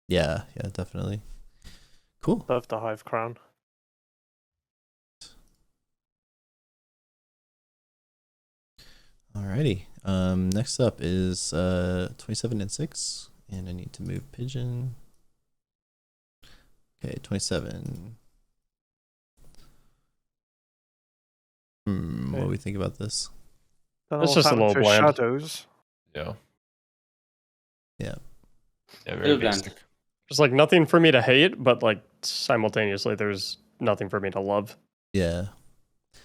yeah, definitely. Cool. Love the hive crown. Alrighty. Next up is 27 and 6, and I need to move Pigeon. Okay, 27. What do we think about this? Then It's all just a happened little to bland. shadows. Yeah. Yeah. Yeah, very Little bland. basic. There's like nothing for me to hate, but like simultaneously, there's nothing for me to love. Yeah.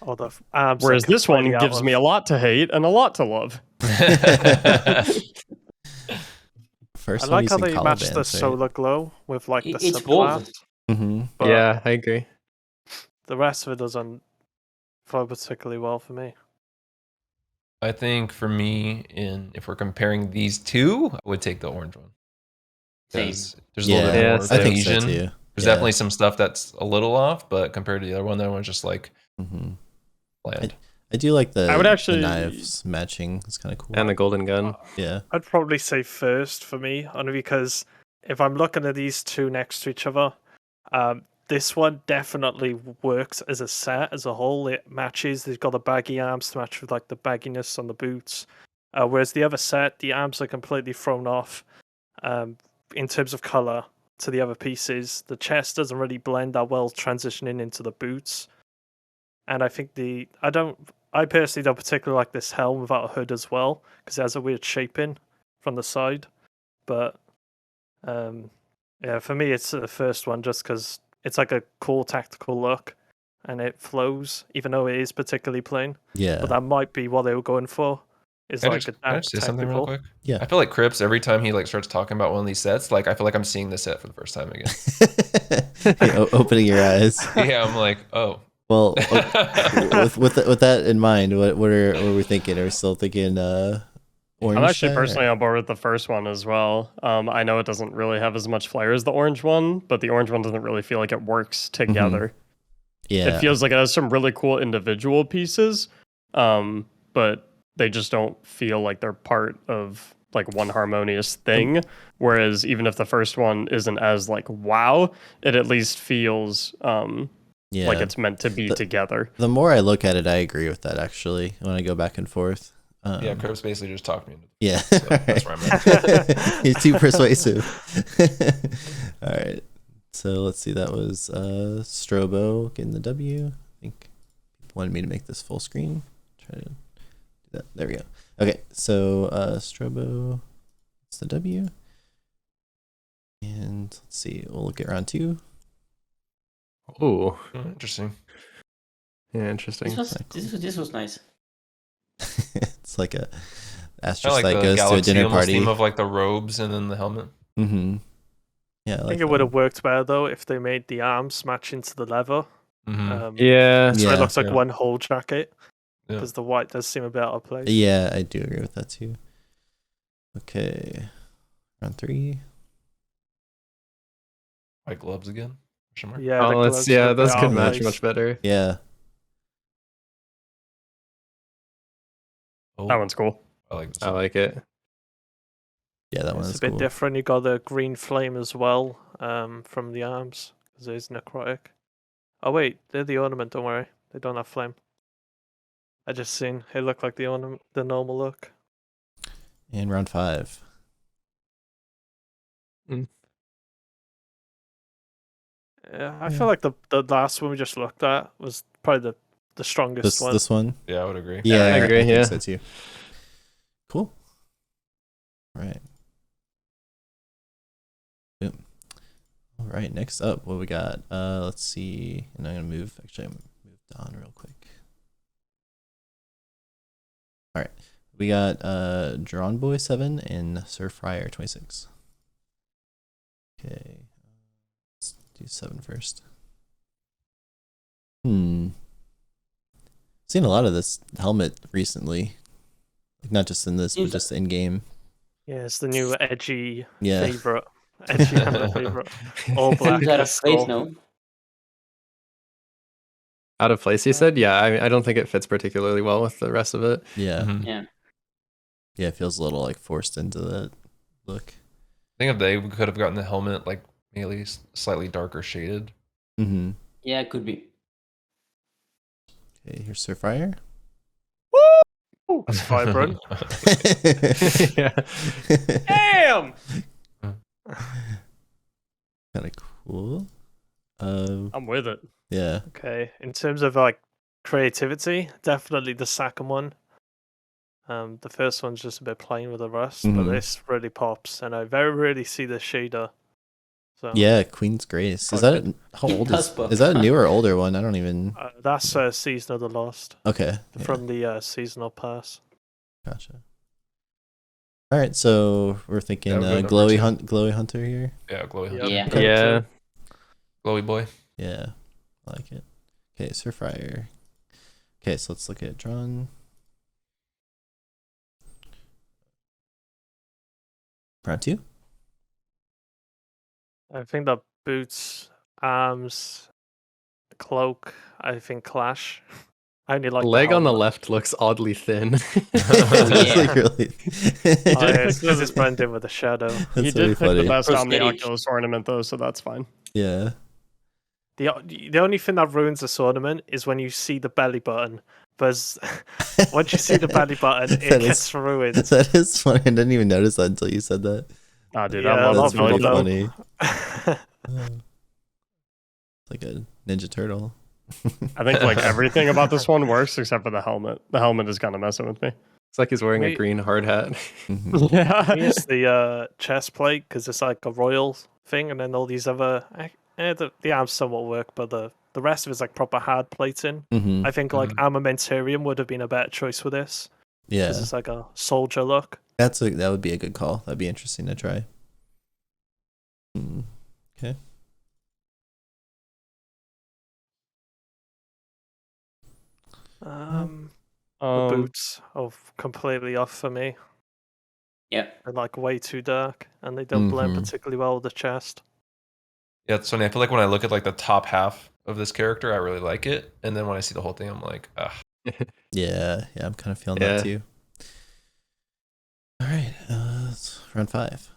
Or the arms. Whereas this one completely out gives of- me a lot to hate and a lot to love. First I one like how using they collar match the bands, right? solar glow with like the It's bold. subclass. Mm-hmm. But Yeah, I agree. the rest of it doesn't flow particularly well for me. I think for me, if we're comparing these two, I would take the orange one. Same. 'Cause there's a little bit Yeah, more I think so cohesion. too. There's Yeah. definitely some stuff that's a little off, but compared to the other one, that one's just like Mm-hmm. bland. I do like the, I would actually- the knives matching. It's kind of cool. And the golden gun. Yeah. I'd probably say first for me, only because if I'm looking at these two next to each other, this one definitely works as a set as a whole. It matches. They've got the baggy arms to match with like the bagginess on the boots. Whereas the other set, the arms are completely thrown off in terms of color to the other pieces. The chest doesn't really blend that well transitioning into the boots. And I think I personally don't particularly like this helm without a hood as well, because it has a weird shaping from the side. But yeah, for me, it's the first one just because it's like a cool tactical look and it flows, even though it is particularly plain. Yeah. But that might be what they were going for. Is like Can I just say something real quick? Yeah. I feel like Crips, every time he like starts talking about one of these sets, like I feel like I'm seeing the set for the first time again. Opening your eyes. Yeah, I'm like, oh. Well, with that in mind, what are we thinking? Are we still thinking orange? I'm actually personally on board with the first one as well. I know it doesn't really have as much flair as the orange one, but the orange one doesn't really feel like it works together. Yeah. It feels like it has some really cool individual pieces, but they just don't feel like they're part of like one harmonious thing. Whereas even if the first one isn't as like wow, it at least feels like it's meant to be together. The more I look at it, I agree with that actually. When I go back and forth. Yeah, Crips basically just talked me into it. Yeah. So that's where I'm at. He's too persuasive. All right. So let's see. That was Strobo getting the W. I think people wanted me to make this full screen. Try to do that. There we go. Okay. So Strobo, it's the W. And let's see. We'll look at round 2. Ooh. Interesting. Yeah, interesting. This was nice. It's like a I asterisk like that the goes to a dinner Galaxy party. theme of like the robes and then the helmet. Mm-hmm. Yeah, I think it would have worked better though if they made the arms match into the leather. Yeah. So Yeah. it looks like Yeah. one whole jacket Yeah. because the white does seem a bit out of place. Yeah, I do agree with that too. Okay, round 3. White gloves again? Question mark? Yeah, the Oh, gloves are a bit those out could of match place. much better. Yeah, Oh, That one's cool. I like this I one. like it. yeah, that one It's is a bit cool. different. You got the green flame as well from the arms because it is necrotic. Oh wait, they're the ornament. Don't worry, they don't have flame. I just seen it looked like the ornament, the normal look. And round 5. Yeah, I feel like the last one we just looked at was probably the strongest one. This one. Yeah, I would agree. Yeah, I agree, think yeah. so too. Cool. All right. Boom. All right. Next up, what we got? Let's see. And I'm gonna move. Actually, I'm gonna move down real quick. All right. We got Drawn Boy 7 and Sir Fryer 26. Okay. Let's do 7 first. Seen a lot of this helmet recently. Like not just in this, but just in game. Yeah, it's the new edgy Yeah. favorite. Edgy hammer favorite. All black. Seems out of skull. place, no? Out of place, you said? Yeah, I don't think it fits particularly well with the rest of it. Yeah. Mhm. Yeah. Yeah, it feels a little like forced into that look. I think if they could have gotten the helmet like maybe slightly darker shaded. Mm-hmm. Yeah, it could be. Okay, here's Sir Fryer. Ooh, it's vibrant. Yeah. Damn! Kind of cool. I'm with it. Yeah. Okay, in terms of like creativity, definitely the second one. The first one's just a bit plain with the rust, but Mhm. this really pops, and I very rarely see the shader. So Yeah, Queen's Grace. Is Okay. that how old Does is pop. is that a newer or older one? I don't even. that's Season of the Lost Okay. Yeah, from the seasonal pass. gotcha. All right, so we're thinking Yeah, we're good, glowy hunter here. Yeah, glowy. Yep. Yeah. Go Yeah. to- Glowy boy. Yeah, I like it. Okay, Sir Fryer. Okay, so let's look at drawn. Round 2. I think the boots, arms, cloak, I think clash. I only like Leg on the helmet. left looks oddly thin. It's like Yeah. really. Oh, yeah, it's because it's blended with the shadow. That's He really did pick funny. the best Prosthetic. Omni Oculus ornament though, so that's fine. Yeah. The only thing that ruins this ornament is when you see the belly button. But once you see the belly button, it gets ruined. That is funny. I didn't even notice that until you said that. Ah, dude, Yeah, I love That's the belly pretty button. funny. It's like a Ninja Turtle. I think like everything about this one works except for the helmet. The helmet is kind of messing with me. It's like he's wearing a green hard hat. Mhm. Yeah. It's the chest plate because it's like a royal thing, and then all these other the arms somewhat work, but the rest of it's like proper hard plating. Mhm. I think like armamentarium would have been a better choice for this Yeah, because it's like a soldier look. that would be a good call. That'd be interesting to try. Okay. The boots are completely off for me. Yeah. They're like way too dark, and they don't blend particularly well with the chest. Yeah, it's funny. I feel like when I look at like the top half of this character, I really like it, and then when I see the whole thing, I'm like, ah. Yeah, I'm kind of feeling that too. All right, it's round 5.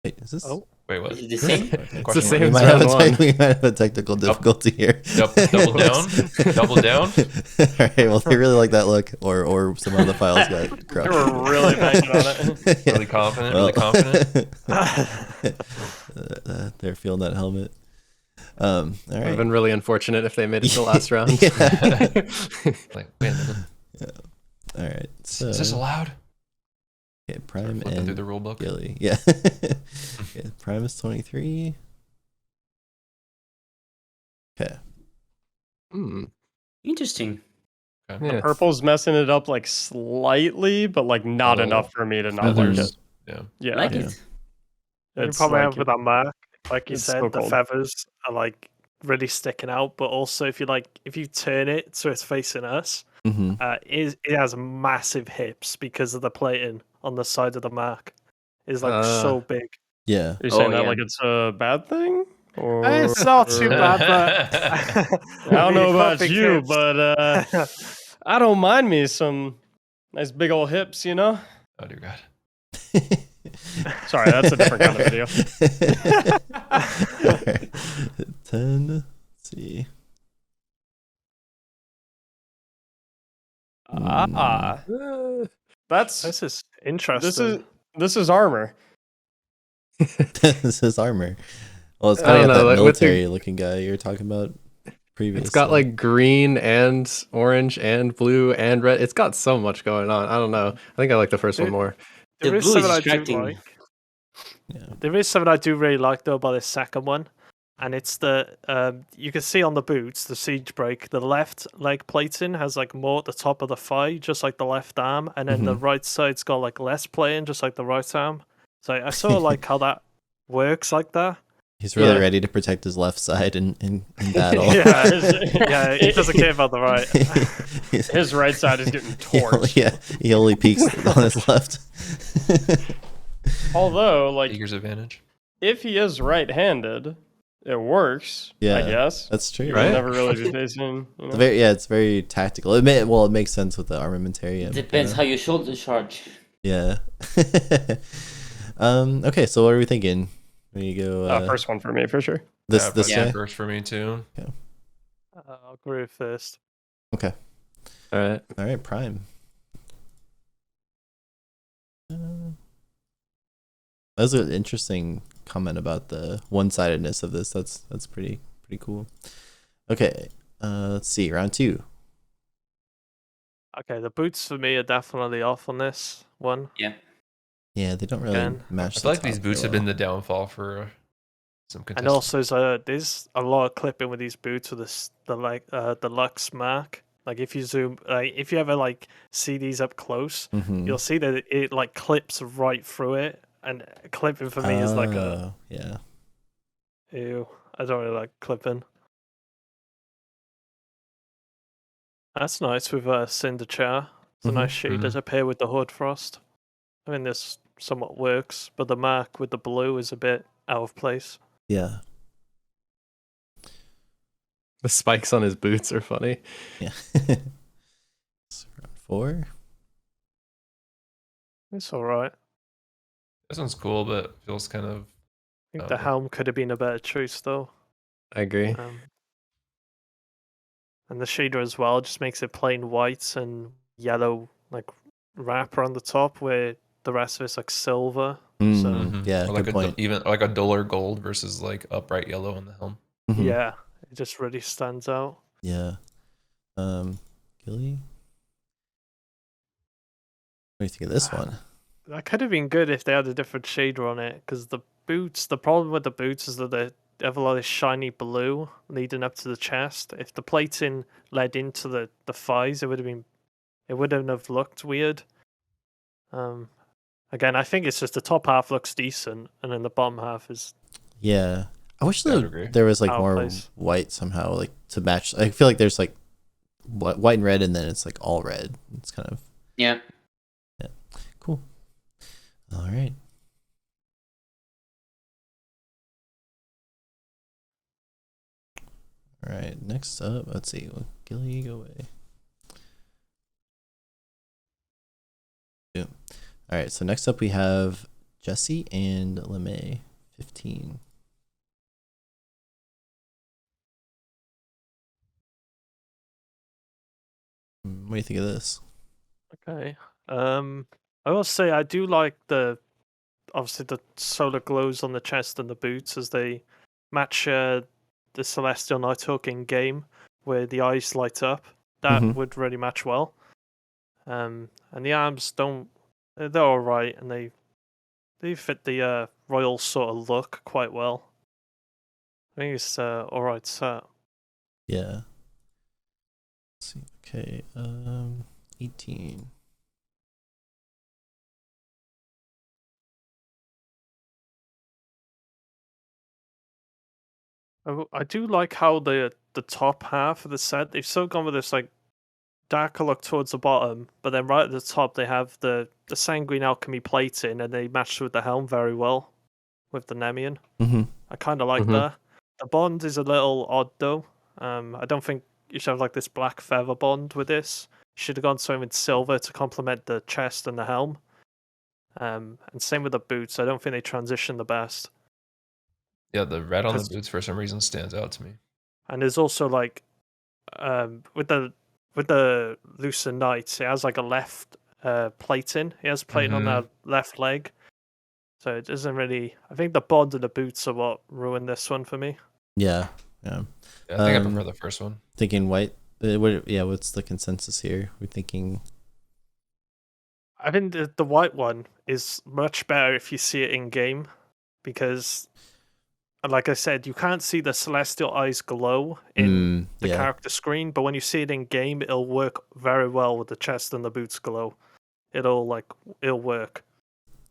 Wait, is this? Oh, Wait, what? Is it the same? It's the same We as might, have round one. we might have a technical difficulty here. Double down. Double down. All right, well, they really like that look, or some of the files got They corrupted. were really banking on it. Really confident. Really confident. They're feeling that helmet. All It would have right. been really unfortunate if they made it to the last round. Like, wait, All right. So, is this allowed? okay, Prime Flipping and through the rule book. Gilly. Yeah. Yeah. Prime is 23. Okay. Interesting. Okay. Yeah. Purple's messing it up like slightly, but like not Oh, enough for me to not like it. Feathers. Yeah. Yeah. Like Yeah. it. the It's problem I like have with that mark, like you it's said, so the cold. feathers are like really sticking out. But also, if you turn it so it's facing us, Mm-hmm. it has massive hips because of the plating on the side of the mark. It's like so big. Yeah. Are you saying that yeah. like it's a bad thing? Or It's not too bad, but I don't know about you, but I don't mind me some nice big old hips, you know? Oh dear God. Sorry, that's a different kind of video. All right. 10. Let's see. That's this is interesting. this is armor. This is armor. Well, it's I kind don't of know, that like, with the- military looking guy you were talking about previously. It's got like green and orange and blue and red. It's got so much going on. I don't know. I think I like the first one more. The There is blue is something I do distracting. like. Yeah. There is something I do really like though about this second one, and it's the you can see on the boots, the siege break, the left leg plating has like more at the top of the thigh, just like the left arm, and then the right side's got like less plating, just like the right arm. So I sort of like how that works like that. He's really Yeah. ready to protect his left side in battle. Yeah, he doesn't care about the right. His right side is getting torched. Yeah, he only peeks on his left. Although, like, Eager's advantage. if he is right-handed, it works. Yeah, I guess. That's true. You'll Right? never really be facing. You know? It's very tactical. It makes sense with the armamentarium. Depends how you shoulder charge. Yeah. Okay, so what are we thinking? We go First one for me for sure. this yeah. guy. First for me too. I'll agree with first. Okay. All right. All right, Prime. That was an interesting comment about the one-sidedness of this. That's pretty cool. Okay, let's see. Round 2. Okay, the boots for me are definitely off on this one. Yeah, they don't really Again. match. I feel like the these top boots very have been well. the downfall for some And contestants. also, there's a lot of clipping with these boots with the Lux mark. Like if you zoom, if you ever like see these up close, Mhm. you'll see that it like clips right through it. And clipping for me is like a yeah. ew. I don't really like clipping. That's nice with Cinder Char. It's a Mhm, nice shade to pair with the Hood Frost. I mean, this somewhat works, but the mark with the blue is a bit out of place. Yeah. The spikes on his boots are funny. Yeah. So round 4. It's all right. This one's cool, but feels kind of. I think the helm could have been a better choice, though. I agree. And the shader as well just makes it plain white and yellow like wrapper on the top, where the rest of it's like silver. So Yeah, or like good point. even like a duller gold versus like upright yellow on the helm. yeah, it just really stands out. Yeah. Gilly? What do you think of this one? That could have been good if they had a different shader on it, because the boots, the problem with the boots is that they have a lot of shiny blue leading up to the chest. If the plating led into the thighs, it wouldn't have looked weird. Again, I think it's just the top half looks decent, and then the bottom half is. Yeah. I wish Yeah, I'd agree. there was like Our more place. white somehow, like to match. I feel like there's like white and red, and then it's like all red. It's kind of Yeah. cool. All right. All right. Next up, let's see. Gilly, go away. Yeah. All right. So next up we have Jesse and LeMay, 15. What do you think of this? Okay. I will say I do like obviously the solar glows on the chest and the boots as they match the Celestial Nighthawk in game, where the eyes light up. That would really match well. And the arms they're all right, and they fit the royal sort of look quite well. I think it's all right set. Yeah. Let's see. Okay. 18. I do like how the top half of the set, they've still gone with this like darker look towards the bottom, but then right at the top they have the sanguine alchemy plating, and they match with the helm very well with the Nemian. I kind of like that. The bond is a little odd though. I don't think you should have like this black feather bond with this. You should have gone something with silver to complement the chest and the helm. And same with the boots. I don't think they transition the best. Yeah, the red on the boots for some reason stands out to me. And there's also like with the Looser Knights, it has like a left plating. It has plating on the left leg. So it doesn't really. I think the bond and the boots are what ruined this one for me. Yeah. Yeah, I think I prefer the first one. Thinking white. What's the consensus here? We're thinking. I think the white one is much better if you see it in game, because, like I said, you can't see the celestial eyes glow in the character screen, but when you see it in game, it'll work very well with the chest and the boots glow. It'll work.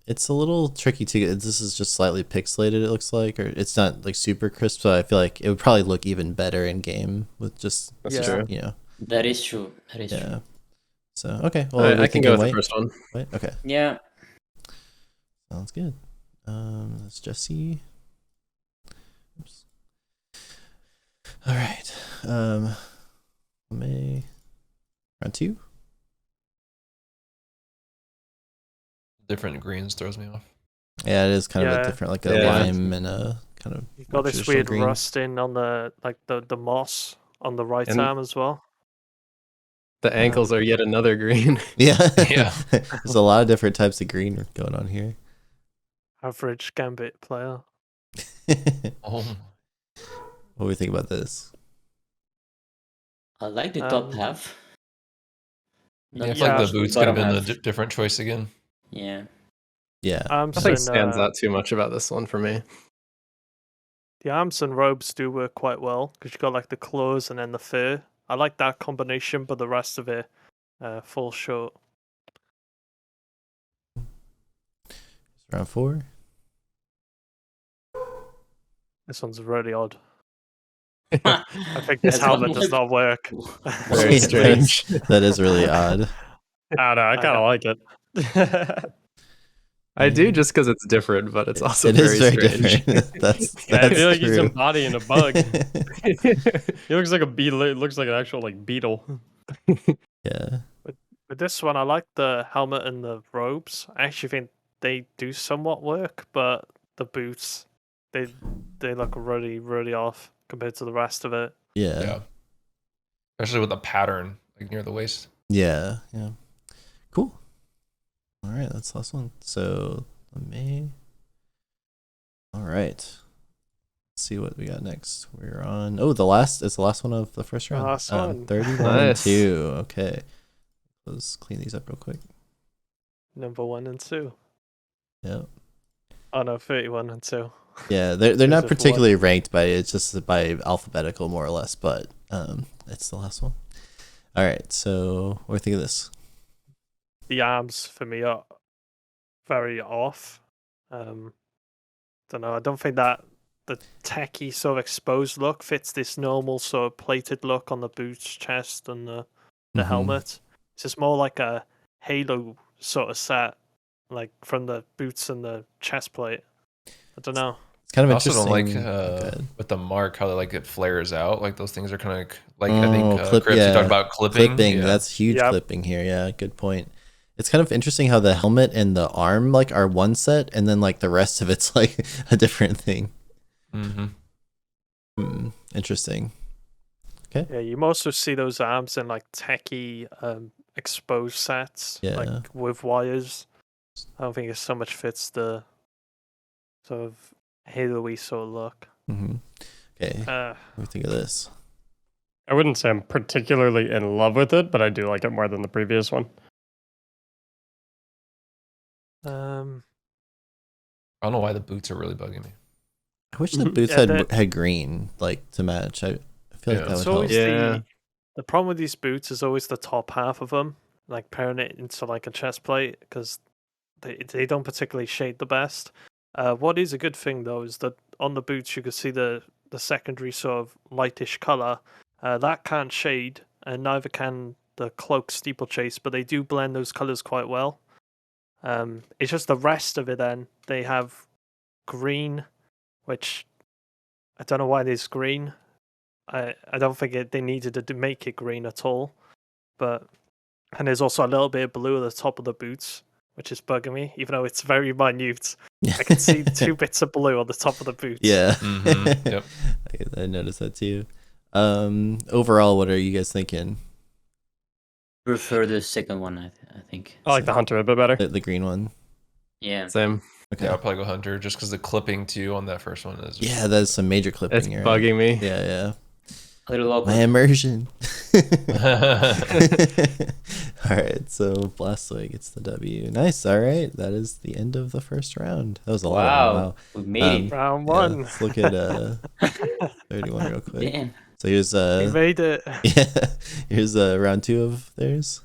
It's a little tricky to get. This is just slightly pixelated, it looks like, or it's not like super crisp. So I feel like it would probably look even better in game with just true. You know. That is true. That is true. So okay, well I can go with the first one. White? Okay. Yeah. Sounds good. That's Jesse. Oops. All right. May round 2. Different greens throws me off. Yeah, it is kind of a different, like a lime and a kind of. You got this weird green rusting on the moss on the right arm as well. The ankles are yet another green. Yeah. Yeah. There's a lot of different types of green going on here. Average Gambit player. Oh. What do we think about this? I like the top half. Yeah, I feel like the boots could have been a different choice again. Yeah. Yeah. Nothing stands out too much about this one for me. The arms and robes do work quite well because you got like the claws and then the fur. I like that combination, but the rest of it falls short. Round 4. This one's really odd. I think this helmet does not work. Very strange. That is really odd. I don't know. I kind of like it. I do just because it's different, but it's also it very is very strange. different. That's I feel like true. he's embodying a bug. He looks like a beetle. It looks like an actual like beetle. Yeah. With this one, I like the helmet and the robes. I actually think they do somewhat work, but the boots, they look really, really off compared to the rest of it. Yeah. Especially with the pattern like near the waist. Yeah. Cool. All right, that's the last one. So let me. All right. Let's see what we got next. We're on. Oh, it's the last one of the first round. Last one. 31 and 2. Okay. Let's clean these up real quick. Number 1 and 2. Yep. Oh no, 31 and 2. Yeah, they're not particularly ranked by it's just by alphabetical more or less, but it's the last one. All right, so what do you think of this? The arms for me are very off. Don't know. I don't think that the techie sort of exposed look fits this normal sort of plated look on the boots, chest, and the helmet. It's just more like a Halo sort of set, like from the boots and the chest plate. I don't know. It's kind of I also interesting. don't like with the mark how it flares out. Like those things are kind of like I think Chris, yeah. you talked about clipping. Yeah. That's huge clipping here. Yeah, good point. It's kind of interesting how the helmet and the arm like are one set, and then like the rest of it's like a different thing. Interesting. Okay. Yeah, you also see those arms in like techie exposed sets, like with wires. I don't think it so much fits the sort of Halo-y sort of look. Okay. What do you think of this? I wouldn't say I'm particularly in love with it, but I do like it more than the previous one. I don't know why the boots are really bugging me. I wish the boots had green like to match. I feel like that would help. The problem with these boots is always the top half of them, like pairing it into like a chest plate, because they don't particularly shade the best. What is a good thing though is that on the boots you can see the secondary sort of lightish color. That can't shade, and neither can the cloak steeplechase, but they do blend those colors quite well. It's just the rest of it. Then they have green, which I don't know why there's green. I don't think they needed to make it green at all. And there's also a little bit of blue at the top of the boots, which is bugging me, even though it's very minute. I can see 2 bits of blue on the top of the boots. Yeah. Yep. I noticed that too. Overall, what are you guys thinking? Prefer the second one, I think. I like the Hunter a bit better. The green one. Yeah. Same. Okay. Yeah, I'll probably go Hunter just because the clipping too on that first one is. Yeah, that's some major clipping. It's bugging me. Yeah. A little awkward. My immersion. All right, so Blastoise gets the W. Nice. All right, that is the end of the first round. That was a lot. Wow, we made it. Round 1. Let's look at 31 real quick. Damn. So here's We made it. yeah. Here's round 2 of theirs.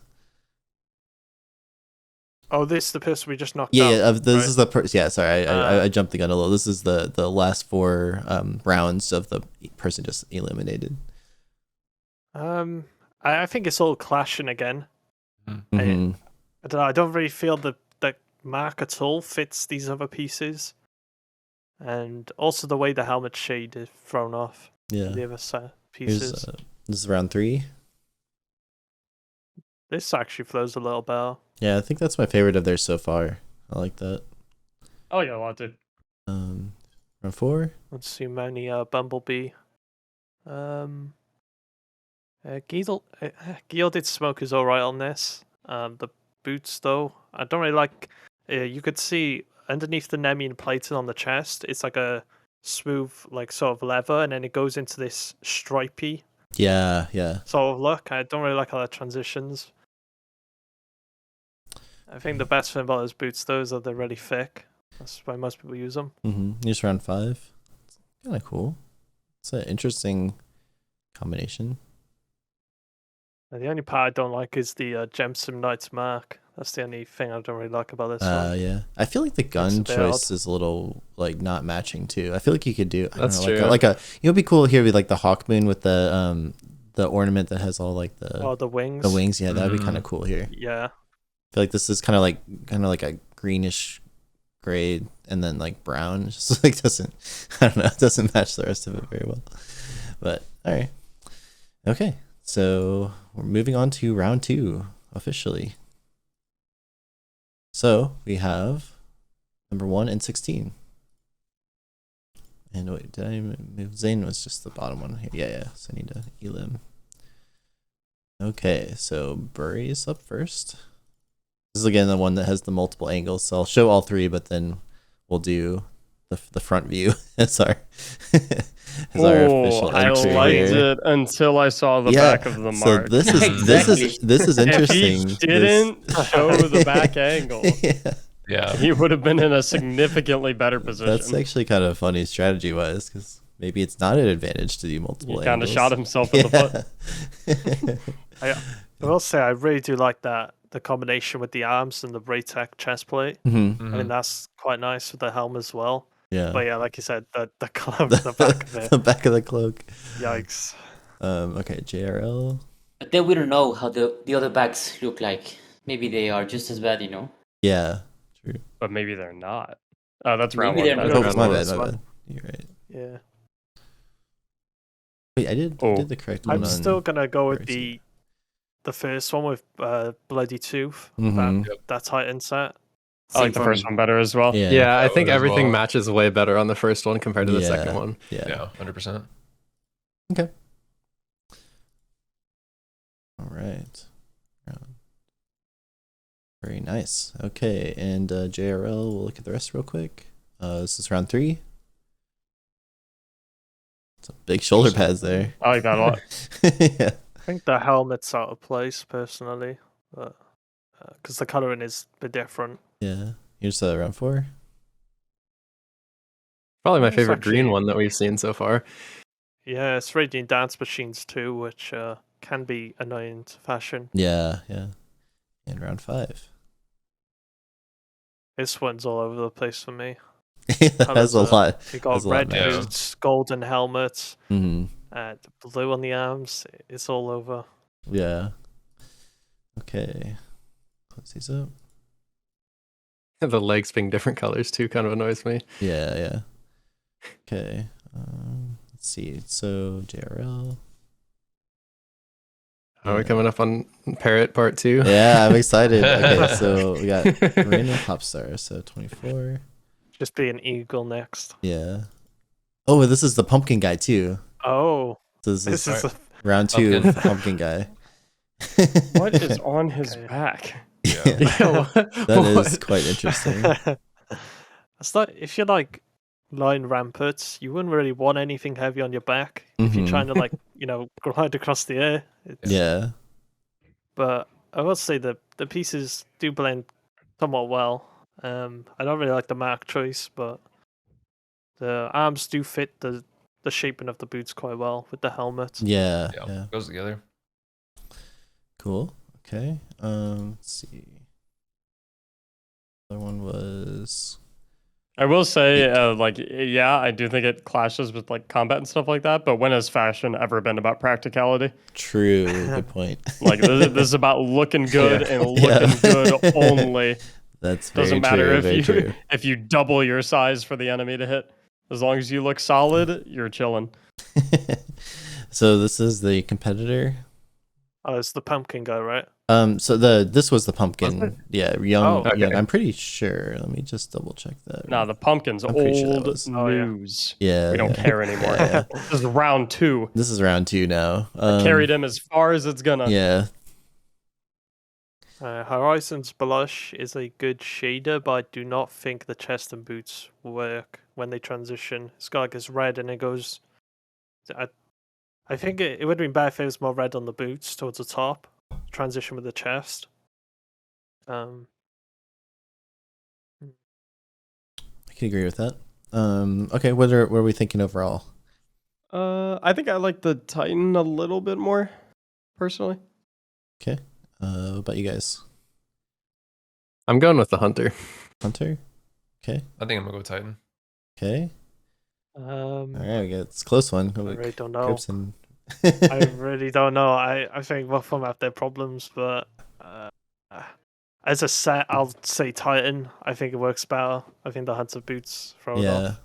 Oh, this is the person we just knocked out. Yeah. This right? is the person. Yeah, sorry, I jumped the gun a little. This is the last 4 rounds of the person just eliminated. I think it's all clashing again. I don't know, I don't really feel that mark at all fits these other pieces, and also the way the helmet shade is thrown off. Yeah. The other pieces. This is round 3. This actually flows a little better. Yeah, I think that's my favorite of theirs so far. I like that. I like it a lot, dude. Round 4. Let's see, many Bumblebee. Gilded Smoke is alright on this. The boots, though, I don't really like. You could see underneath the Nemian plating on the chest, it's like a smooth, like sort of leather, and then it goes into this stripy Yeah. sort of look. I don't really like how that transitions. I think the best thing about those boots, though, is that they're really thick. That's why most people use them. Here's round 5. It's kind of cool. It's an interesting combination. And the only part I don't like is the Gemsum Knight's mark. That's the only thing I don't really like about this one. Yeah. I feel like the gun choice is a little like not matching too. I feel like you could do That's true. like a it'd be cool here with like the Hawk Moon with the ornament that has all like the wings. The wings, yeah, that'd be kind of cool here. Yeah. I feel like this is kind of like a greenish gray and then like brown. It just like it doesn't match the rest of it very well. But all right. Okay. So we're moving on to round 2 officially. So we have number 1 and 16. And wait, did I move? Zane was just the bottom one here. Yeah. So I need to elim. Okay, so Burrie is up first. This is again the one that has the multiple angles. So I'll show all three, but then we'll do the front view as our official I entry liked here. it until I saw the back of the So mark. this is interesting. If he didn't show the back angle, Yeah. he would have been in a significantly better position. That's actually kind of funny strategy wise, because maybe it's not an advantage to do multiple He kind of angles. shot himself in the foot. I will say I really do like that the combination with the arms and the Raytech chest plate. Mm-hmm. I mean that's quite nice with the helm as well. Yeah. But yeah, like you said, the color of the back of it. The back of the cloak. Yikes. Okay, JRL. But then we don't know how the other bags look like. Maybe they are just as bad, you know. Yeah, true. But maybe they're not. Oh, that's round Maybe one. they're That's not. Oh, my Round bad, one. my bad. You're right. Yeah. Wait, I did the correct one. I'm still gonna go with Burrie. the first one with Bloody Tooth. Mhm. That Titan set. I like the first one better as well. Yeah. Yeah, I I think would as everything well. matches way better on the first one compared to the second one. Yeah. Yeah, 100%. Okay. All right. Very nice. Okay, and JRL, we'll look at the rest real quick. This is round 3. Some big shoulder pads there. I like that a lot. Yeah. I think the helmet's out of place personally, but because the coloring is a bit different. Yeah. Here's round 4. Probably my It's favorite actually- green one that we've seen so far. Yeah, it's Radiant Dance Machines too, which can be annoying to fashion. Yeah, yeah. And round 5. This one's all over the place for me. That has a Colours, lot. You got There's a lot red matching. boots, golden helmets, Hmm. blue on the arms. It's all over. Yeah. Okay. Close these up. The legs being different colors too kind of annoys me. Yeah, yeah. Okay. Let's see. So JRL. Are we coming up on Parrot Part 2? Yeah, I'm excited. Okay, so we got random pop star. So 24. Just be an eagle next. Yeah. Oh, this is the pumpkin guy too. Oh, So this this is is round 2 Pumpkin. pumpkin guy. What is on his Okay. back? Yeah. That is quite interesting. It's like if you're like line ramparts, you wouldn't really want anything heavy on your back if you're Mhm. trying to like glide across the air. Yeah. But I will say that the pieces do blend somewhat well. I don't really like the mark choice, but the arms do fit the shaping of the boots quite well with the helmet. Yeah. Yeah, Yeah. goes together. Cool. Okay. Let's see. Other one was I will say, yeah, I do think it clashes with like combat and stuff like that. But when has fashion ever been about practicality? true. Good point. Like this is about looking good and looking Yeah. good only. That's very Doesn't matter true, if very you true. if you double your size for the enemy to hit. As long as you look solid, you're chilling. So this is the competitor. Oh, it's the pumpkin guy, right? So this was the pumpkin. Was it? Yeah, young. Oh, young. okay. I'm pretty sure. Let me just double check that. Nah, the pumpkin's I'm pretty sure that old was- Oh, yeah. news. Yeah. We don't yeah. care anymore. Yeah, yeah. This is round 2. This is round 2 now. Carried him as far as it's gonna. Yeah. Horizon's blush is a good shader, but I do not think the chest and boots work when they transition. It's got like this red and it goes. I think it would have been better if it was more red on the boots towards the top. Transition with the chest. I can agree with that. Okay, what are we thinking overall? I think I like the Titan a little bit more, personally. Okay. What about you guys? I'm going with the Hunter. Hunter? Okay. I think I'm gonna go Titan. Okay. I All right, we got it's a close one. really don't know. Gibson. I really don't know. I think both of them have their problems, but as a set, I'll say Titan. I think it works better. I think the Hunter boots throw it Yeah. off.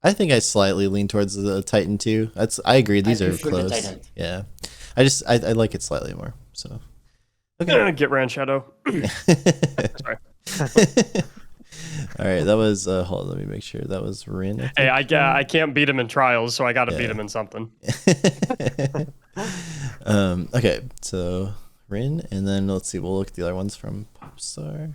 I think I slightly lean towards the Titan too. I agree. These are prefer the close. Titan. Yeah. I like it slightly more. So. Okay. Get Ran Shadow. Sorry. All All right, that was hold on, let me make sure that was Rin. Hey, I can't beat him in trials, so I got to beat him in something. Okay, so Rin, and then let's see. We'll look at the other ones from Popstar.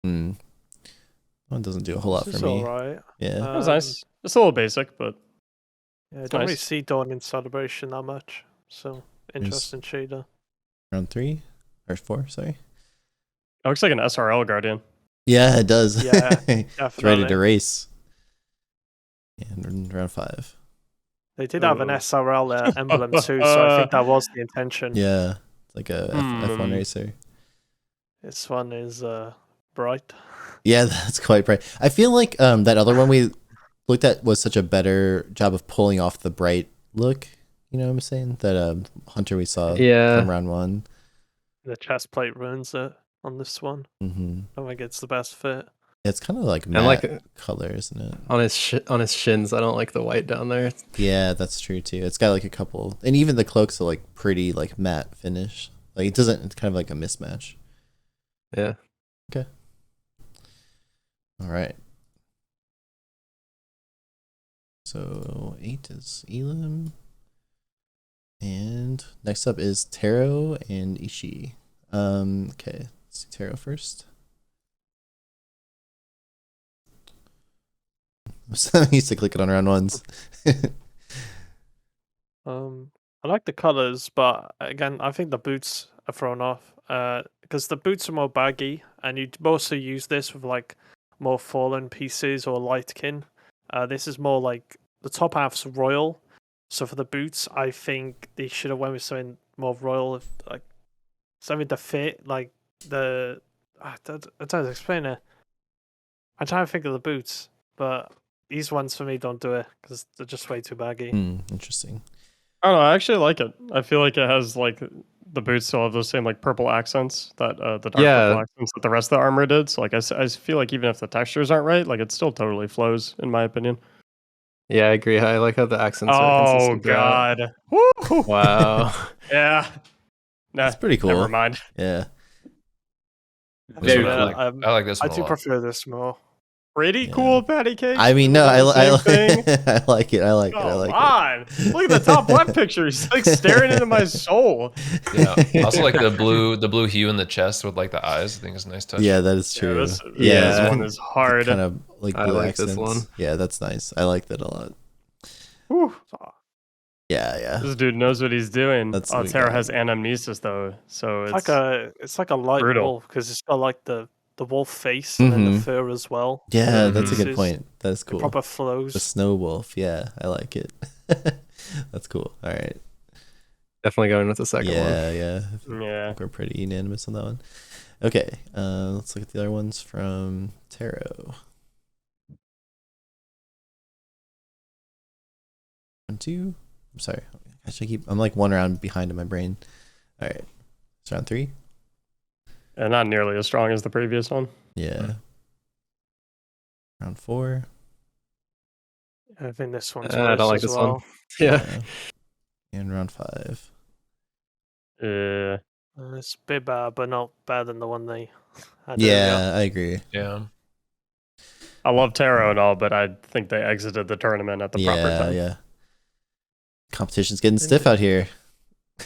One doesn't do a whole lot This for is me. alright. Yeah, That was nice. It's a little basic, but Yeah, I don't really nice. see Dawn in Celebration that much. So interesting shader. round 3 or 4. Sorry. it looks like an SRL Guardian. Yeah, it does. Yeah, It's ready to definitely. race. And round 5. They did have an SRL emblem too, so I think that was the intention. Yeah, it's like a F1 racer. This one is bright. Yeah, that's quite bright. I feel like that other one we looked at was such a better job of pulling off the bright look. You know what I'm saying? That Hunter we saw from round 1. The chest plate ruins it on this one. Mm-hmm. I don't think it's the best fit. It's kind of like matte like color, isn't it? on his shins, I don't like the white down there. Yeah, that's true too. It's got like a couple, and even the cloak's a like pretty like matte finish. Like it doesn't. It's kind of like a mismatch. Yeah. Okay. All right. So 8 is Elam. And next up is Taro and Ishii. Okay, let's see Taro first. I'm used to clicking on round 1s. I like the colors, but again, I think the boots are thrown off. Because the boots are more baggy, and you'd mostly use this with like more fallen pieces or lightkin. This is more like the top half's royal. So for the boots, I think they should have went with something more royal, like something to fit like the. I don't explain it. I'm trying to think of the boots, but these ones for me don't do it because they're just way too baggy. Interesting. I don't know. I actually like it. I feel like it has like the boots still have those same like purple accents that the dark purple accents that the rest of the armor did. So like I feel like even if the textures aren't right, like it still totally flows in my opinion. Yeah, I agree. I like how the accents are consistent throughout. God! Woo! Wow. Yeah. Nah, That's pretty cool. Never mind. Yeah. Very This one cool. I like this I one a do lot. prefer this more. Pretty cool, Pattycakes. I mean, no, I Same thing. I like it. I like it. I Come like on. Look at the top left picture. He's like staring into my soul. Yeah. I also like the blue hue in the chest with like the eyes. I think it's a nice touch. it. Yeah, that is true. This Yeah. one is hard. Kind of like I blue like accents. this one. Yeah, that's nice. I like that a lot. Whew. Yeah. This dude knows what he's doing. That's what we Taro got. has anamnesis though, so It's like a light brutal. wolf because it's got like the wolf face and then the fur as well. Yeah, that's a good Pieces. point. That's cool. It proper flows. The snow wolf. Yeah, I like it. That's cool. All right. Definitely going with the second one. Yeah. Yeah. We're pretty unanimous on that one. Okay, let's look at the other ones from Taro. 1, 2. I'm sorry. I'm like 1 round behind in my brain. All right. It's round 3. And not nearly as strong as the previous one. Yeah. Round 4. I think this one's I don't worse like as this well. one. Yeah. And round 5. Yeah. It's a bit bad, but not better than the one they had. Yeah, I agree. Yeah. I love Taro and all, but I think they exited the tournament at the proper time. Yeah. Competition's getting stiff out here.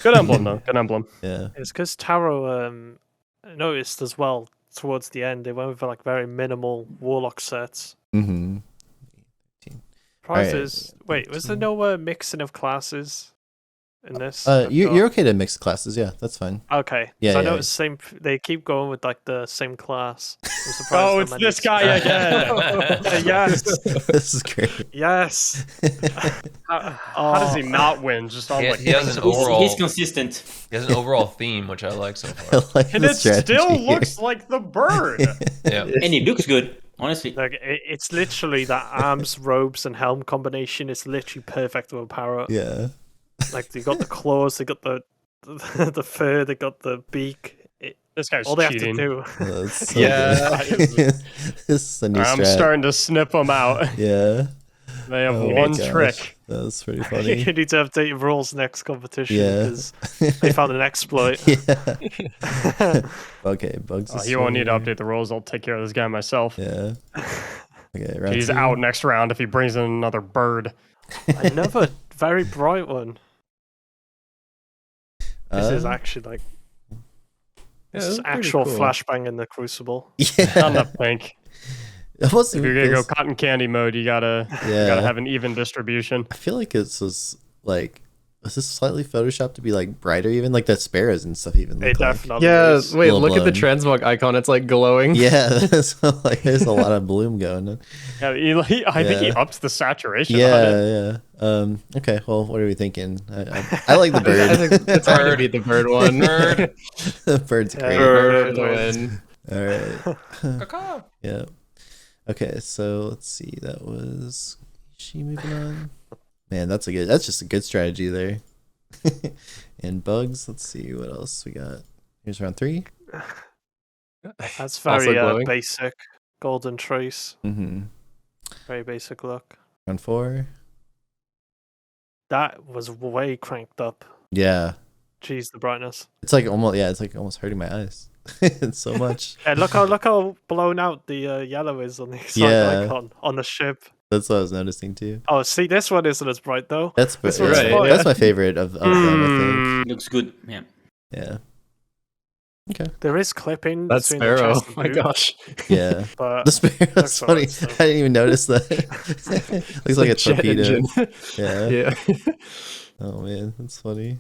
Good emblem though. Good emblem. Yeah. It's because Taro noticed as well towards the end they went with like very minimal warlock sets. Mm-hmm. Prizes. Wait, was there no mixing of classes in this? You're okay to mix classes. Yeah, that's fine. Okay. Yeah, So I yeah. know it's same. They keep going with like the same class. I'm surprised Oh, how it's many this guy again. Yes. This is great. Yes. How does he not win? Just on like He has an overall. He's consistent. He has an overall theme, which I like so I far. like and the it strategy still here. looks like the bird. Yeah. And it looks good, honestly. Like it's literally that arms, robes, and helm combination is literally perfect with a parrot. Yeah. Like they got the claws, they got the fur, they got the beak. This guy's All they cheating. have to do. That's so Yeah. good. This is a new I'm strat. starting to snip him out. Yeah. They have Oh my one gosh, trick. That was pretty You funny. need to update your rules next competition Yeah. because they found an exploit. Yeah. Okay, Bugs is He won't need to swinging. update the rules. I'll take care of this guy myself. Yeah. Okay, round He's 2. out next round if he brings in another bird. Another very bright one. This is actually like this is actual flashbang in the Crucible. Yeah. Not enough pink. Almost If you're gonna go cotton candy mode, you gotta have an even distribution. I feel like this was like, was this slightly photoshopped to be like brighter, even like the sparrows and stuff even look It like. definitely Yeah, is. wait, Little look at the blown. transmog icon. It's like glowing. Yeah, so, like there's a lot of bloom going on. Yeah, I think he Yeah. upped the saturation on it. Yeah. Okay, well, what are we thinking? I like the bird. I think it's hard to Bird. beat the bird one. Bird. The bird's Yeah. great. Bird for the Bird win. All right. Caw-caw. Yeah. Okay, so let's see. That was she moving on. Man, that's just a good strategy there. And Bugs, let's see what else we got. Here's round 3. That's Also very glowing. basic. Golden trace. Mm-hmm. Very basic look. Round 4. That was way cranked up. Yeah. Jeez, the brightness. It's like almost hurting my eyes. It's so much. And look how blown out the yellow is on the side Yeah. icon on the ship. That's what I was noticing too. Oh, see, this one isn't as bright though. That's This yeah, one's fine. that's my favorite of them, I Looks good. Yeah. think. Yeah. Okay. There is clipping. That's between the Sparrow. chest Oh and my boot, gosh. But Yeah. The sparrow's That's funny. alright, so. I didn't even notice that. Looks like a jet torpedo. engine. Yeah. Yeah. Oh man, that's funny.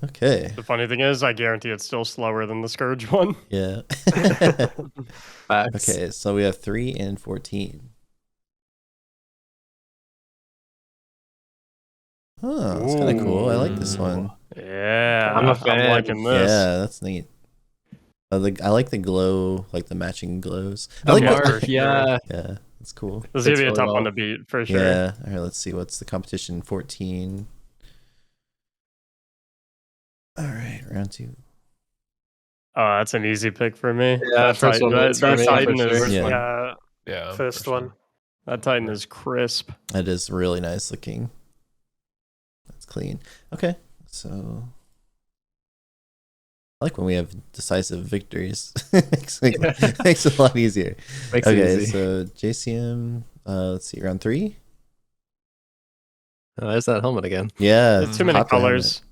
Okay. The funny thing is, I guarantee it's still slower than the Scourge one. Yeah. Facts. Okay, so we have 3 and 14. Oh, that's kind of cool. I like this one. Yeah, I'm a fan. I'm liking this. Yeah, that's neat. I like the glow, like the matching glows. I The like mark. mark, yeah. Yeah, that's cool. This is gonna Fits be a really tough well. one to beat for sure. Yeah. All right, let's see. What's the competition? 14. All right, round 2. Oh, that's an easy pick for me. Yeah, that first Titan, one wins that for me, Titan for is sure. Yeah. yeah, Yeah. first for sure. one. that Titan is crisp. That is really nice looking. That's clean. Okay, so I like when we have decisive victories. makes it a lot easier. Makes it Okay, easy. so JCM. Let's see, round 3. Oh, there's that helmet again. Yeah, There's too many hot helmet. colors.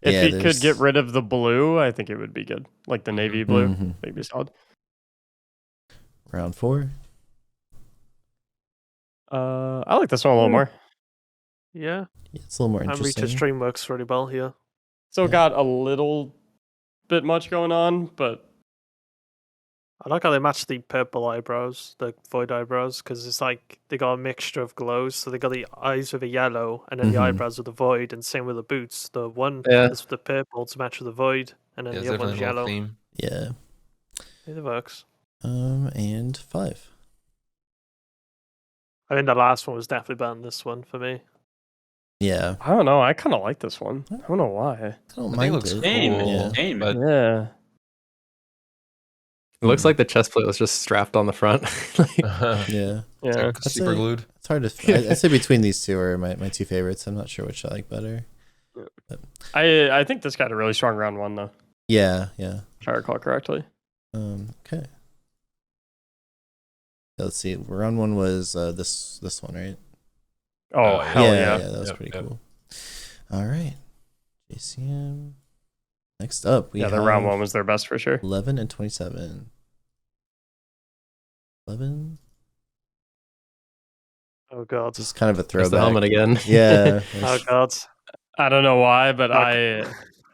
If Yeah, he could get rid of the blue, I think it would be good. Like the navy blue. Mhm. Maybe solid. Round 4. I like this one a little more. Yeah, Yeah, it's a little more and interesting. Rita Stream works really well here. Still Yeah. got a little bit much going on, but I like how they match the purple eyebrows, the void eyebrows, because it's like they got a mixture of glows. So they got the eyes with a yellow, and then the Mhm. eyebrows with the void, and same with the boots. The one Yeah. is the purple to match with the void, and then Yeah, it's the other one's definitely a little yellow. theme. Yeah. It works. And 5. I think the last one was definitely better than this one for me. Yeah. I don't know. I kind of like this one. I don't know why. I don't I think it mind looks it. Same. cool, Yeah. Same. but Yeah. It looks like the chest plate was just strapped on the front. Like, Yeah. Yeah. it's like That's super a- glued. It's hard to. I'd say between these two are my two favorites. I'm not sure which I like better. I think this got a really strong round one though, Yeah. Yeah. if I recall correctly. Okay. Let's see. Round 1 was this one, right? Oh, hell yeah. That was Yep, pretty yep. cool. All right. JCM. Next up, we Yeah, have their round one was their best for sure. 11 and 27. 11. Oh god. This is kind of a there's the throwback. helmet again. Yeah. Oh god. I don't know why, but Okay.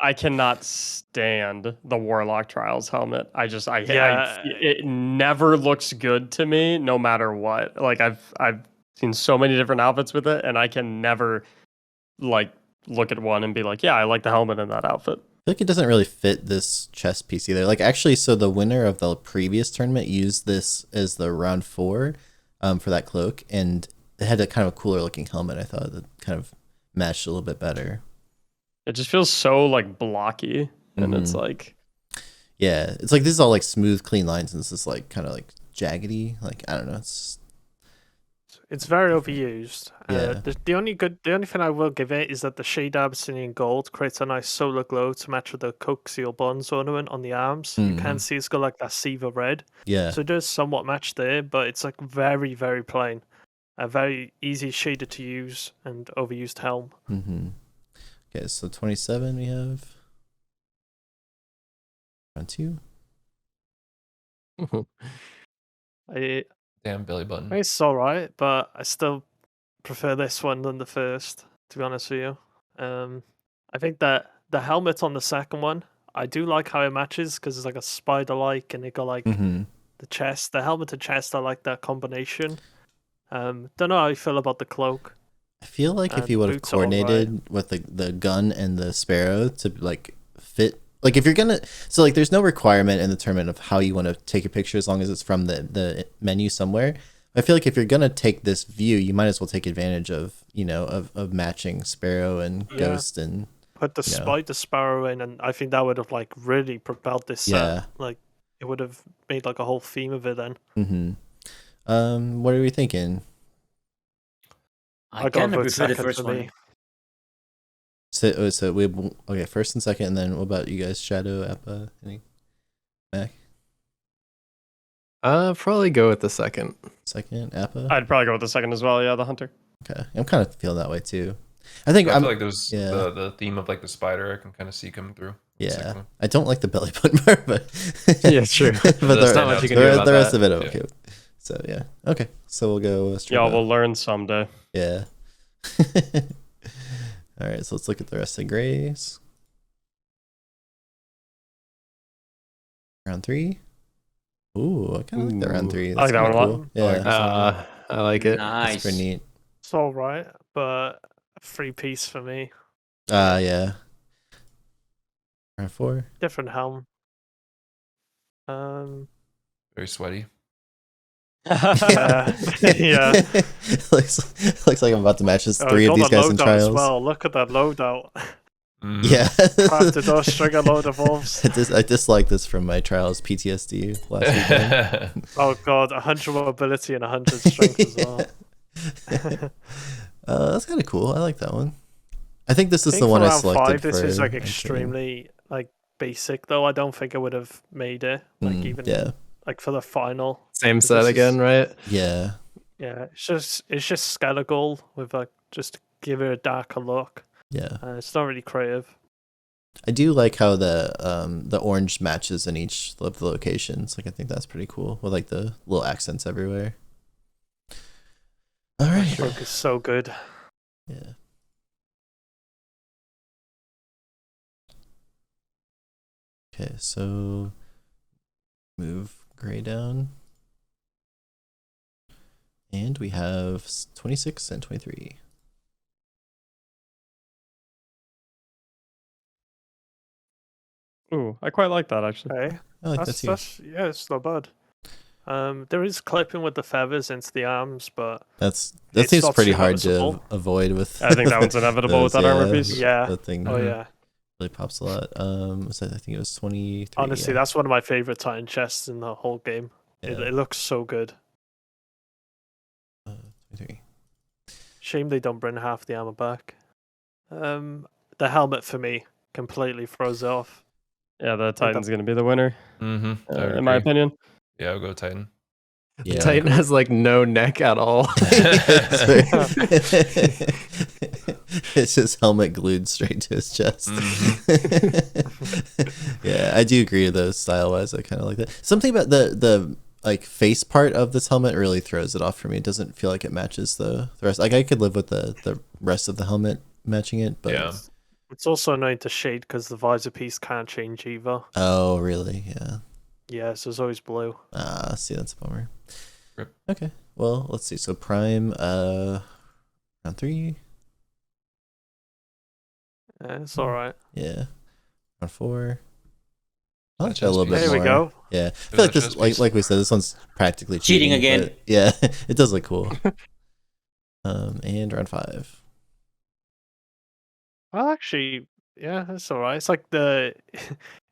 I cannot stand the Warlock Trials helmet. Yeah. It never looks good to me, no matter what. Like I've seen so many different outfits with it, and I can never like look at one and be like, yeah, I like the helmet in that outfit. I feel like it doesn't really fit this chess piece either. Like actually, so the winner of the previous tournament used this as the round 4 for that cloak, and it had a kind of cooler looking helmet. I thought that kind of matched a little bit better. It just feels so like blocky, and it's like Yeah, it's like this is all like smooth, clean lines, and this is like kind of like jaggedy. Like I don't know, it's It's very overused. Yeah. The only thing I will give it is that the shade Abyssinian gold creates a nice solar glow to match with the coaxial bonds ornament on the arms. You can see it's got like that Siva red. Yeah. So it does somewhat match there, but it's like very, very plain. A very easy shader to use and overused helm. Okay, so 27 we have. Round 2. Damn belly button. It's alright, but I still prefer this one than the first, to be honest with you. I think that the helmet on the second one, I do like how it matches because it's like a spider-like and it got like the chest, the helmet and chest. I like that combination. Don't know how you feel about the cloak. I feel like if you would have coordinated with the gun and the sparrow to like fit, like if you're gonna, so like there's no requirement in the tournament of how you want to take a picture as long as it's from the menu somewhere. I feel like if you're gonna take this view, you might as well take advantage of of matching sparrow and ghost and put the spider sparrow in, and I think that would have like really propelled this set. Like it would have made like a whole theme of it then. What are we thinking? I kind of prefer the first one. So we okay, first and second, and then what about you guys? Shadow, Appa, any Mac? Probably go with the second. Second, Appa. I'd probably go with the second as well. Yeah, the hunter. Okay, I'm kind of feeling that way too. I feel like there's the theme of like the spider. I can kind of see coming through. Yeah, I don't like the belly button part, but yeah, true. But there's not much you can do about the rest of it. I'm okay. So yeah, okay. So we'll go. Y'all will learn someday. Yeah. All right, so let's look at the rest of grays. Round 3. Ooh, I kind of like that round 3. I like that one a lot. Yeah, I like it. Nice. It's pretty neat. It's all right, but a 3-piece for me. Yeah. Round 4. Different helm. Very sweaty. Yeah. looks like I'm about to match 3 of these guys in trials. As well. Look at that loadout. Yeah. Crafted those stringer load of wolves. I dislike this from my trials PTSD last weekend. Oh god, 100 mobility and 100 strength as well. That's kind of cool. I like that one. I think this is the one I selected 5, this is like extremely like basic though. I don't think I would have made it. Like even like for the final. Same set again, right? Yeah. Yeah, it's just skeletal with like just to give it a darker look. Yeah. It's not really creative. I do like how the orange matches in each of the locations. Like I think that's pretty cool with like the little accents everywhere. All right. Stroke is so good. Yeah. Okay, so move gray down. And we have 26 and 23. Ooh, I quite like that actually. Okay. I like that too. Yeah, it's not bad. There is clipping with the feathers into the arms, but that seems pretty hard to avoid with. I think that one's inevitable with that armor piece. Yeah. That thing really pops a lot. I think it was 23. Honestly, that's one of my favorite Titan chests in the whole game. Yeah. It looks so good. 23. Shame they don't bring half the armor back. The helmet for me completely throws it off. Yeah, the Titan's going to be the winner, in my opinion. Yeah, I'll go Titan. Yeah. Titan has like no neck at all. It's just helmet glued straight to his chest. Yeah, I do agree though, style wise. I kind of like that. Something about the like face part of this helmet really throws it off for me. It doesn't feel like it matches the rest. Like I could live with the rest of the helmet matching it, but yeah. It's also annoying to shade because the visor piece can't change either. Oh, really? Yeah. Yeah, so it's always blue. See, that's a bummer. Rip. Okay, well, let's see. So prime, round 3. Yeah, it's all right. Yeah. Round 4. I like that a little bit There more. we go. Yeah, I feel like this, like we said, this one's practically Cheating again. but yeah, it does look cool. And round 5. Well, actually, yeah, it's all right. It's like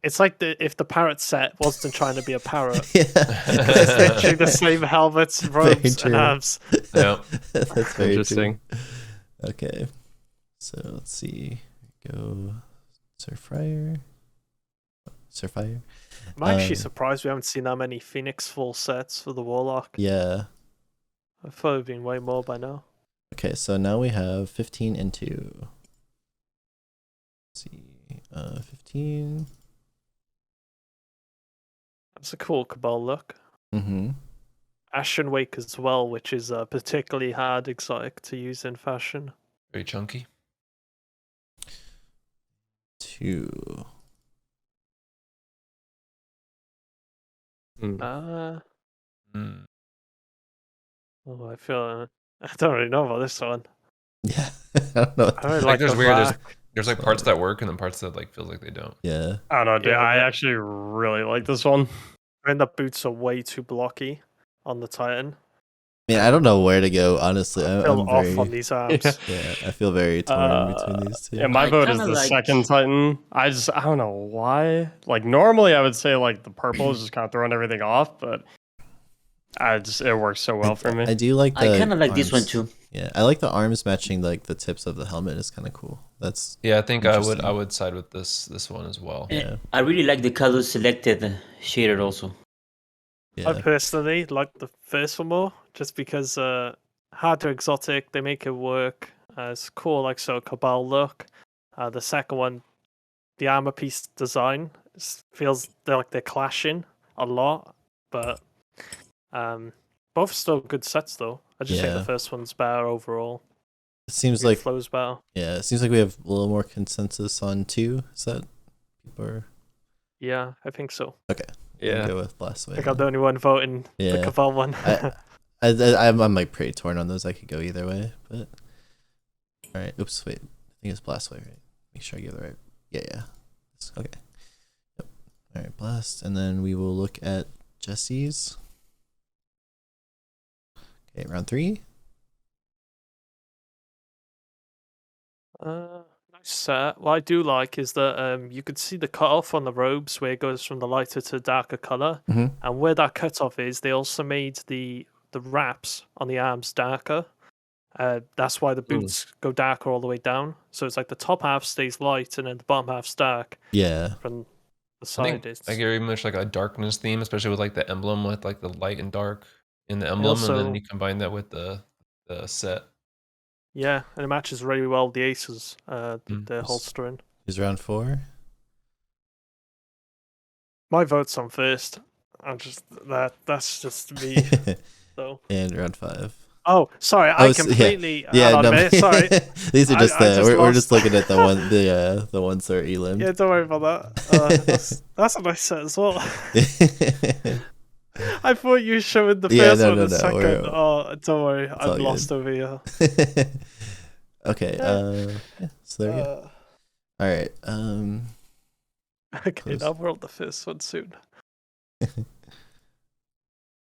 It's like if the parrot set wasn't trying to be a parrot. Yeah. It's literally the same helmets, robes, true. and arms. Yeah. That's very Interesting. true. Okay. So let's see. Go Surfire. I'm actually surprised we haven't seen that many Phoenix full sets for the Warlock. Yeah. I thought it'd been way more by now. Okay, so now we have 15 and 2. Let's see. 15. That's a cool Cabal look. Mm-hmm. Ashen Wake as well, which is a particularly hard exotic to use in fashion. Very chunky. 2. Oh, Mm. I feel I don't really know about this one. Yeah. I don't know. I really Like, there's the weird. black. There's like parts that work and then parts that like feels like they don't. Yeah. I don't know, dude. Yeah, I but- actually really like this one. I mean, the boots are way too blocky on the Titan. I mean, I don't know where to go, honestly. I feel I'm off very, on these arms. yeah, I feel very torn between these two. Yeah, my I vote is kinda the like- second Titan. I don't know why. Like normally I would say like the purple is just kind of throwing everything off, but it works so well for me. I do like the I kind of like this one arms. too. Yeah, I like the arms matching like the tips of the helmet. It's kind of cool. That's Yeah, I think I Interesting. would side with this one as well. Yeah. I really like the colors selected shader also. yeah. I personally like the first one more, just because harder exotic, they make it work. It's cool, like so Cabal look. The second one, the armor piece design feels they're clashing a lot, but both still good sets though. I just think Yeah. the first one's better overall. It seems It like flows better. it seems like we have a little more consensus on 2. Is that people are Yeah, I think so. Yeah. go with Blast I Wave? think I'm the only one voting the Yeah. Cabal one. I'm like pretty torn on those. I could go either way, but all right. Oops, wait. I think it's Blast Wave, right? Make sure I give the right. Yeah. Okay. Yep. All right, Blast, and then we will look at Jesse's. Okay, round 3. Nice set. What I do like is that you could see the cutoff on the robes where it goes from the lighter to darker color, Mhm. and where that cutoff is, they also made the wraps on the arms darker. That's why the boots go darker all the way down. So it's like the top half stays light and then the bottom half's dark. Yeah. From the I side, think it's like very much like a darkness theme, especially with like the emblem with like the light and dark in the emblem, and also- then you combine that with the set. yeah, and it matches really well with the aces. The Mm. holstering. Is round 4? My vote's on first. I'm just that's just me. So. And round 5. Oh, sorry, Oh, I so- yeah. completely. Yeah, Hang on a no, minute, sorry. these are just I just we're lost. just looking at the one the ones that are elim. Yeah, don't worry about that. That's a nice set as well. I thought you were showing the Yeah, first no, one no, and no, second. we're- Oh, don't worry, all I'm lost good. over here. Okay. Yeah, so there you go. All right. Okay, Close. now we're on the first one soon.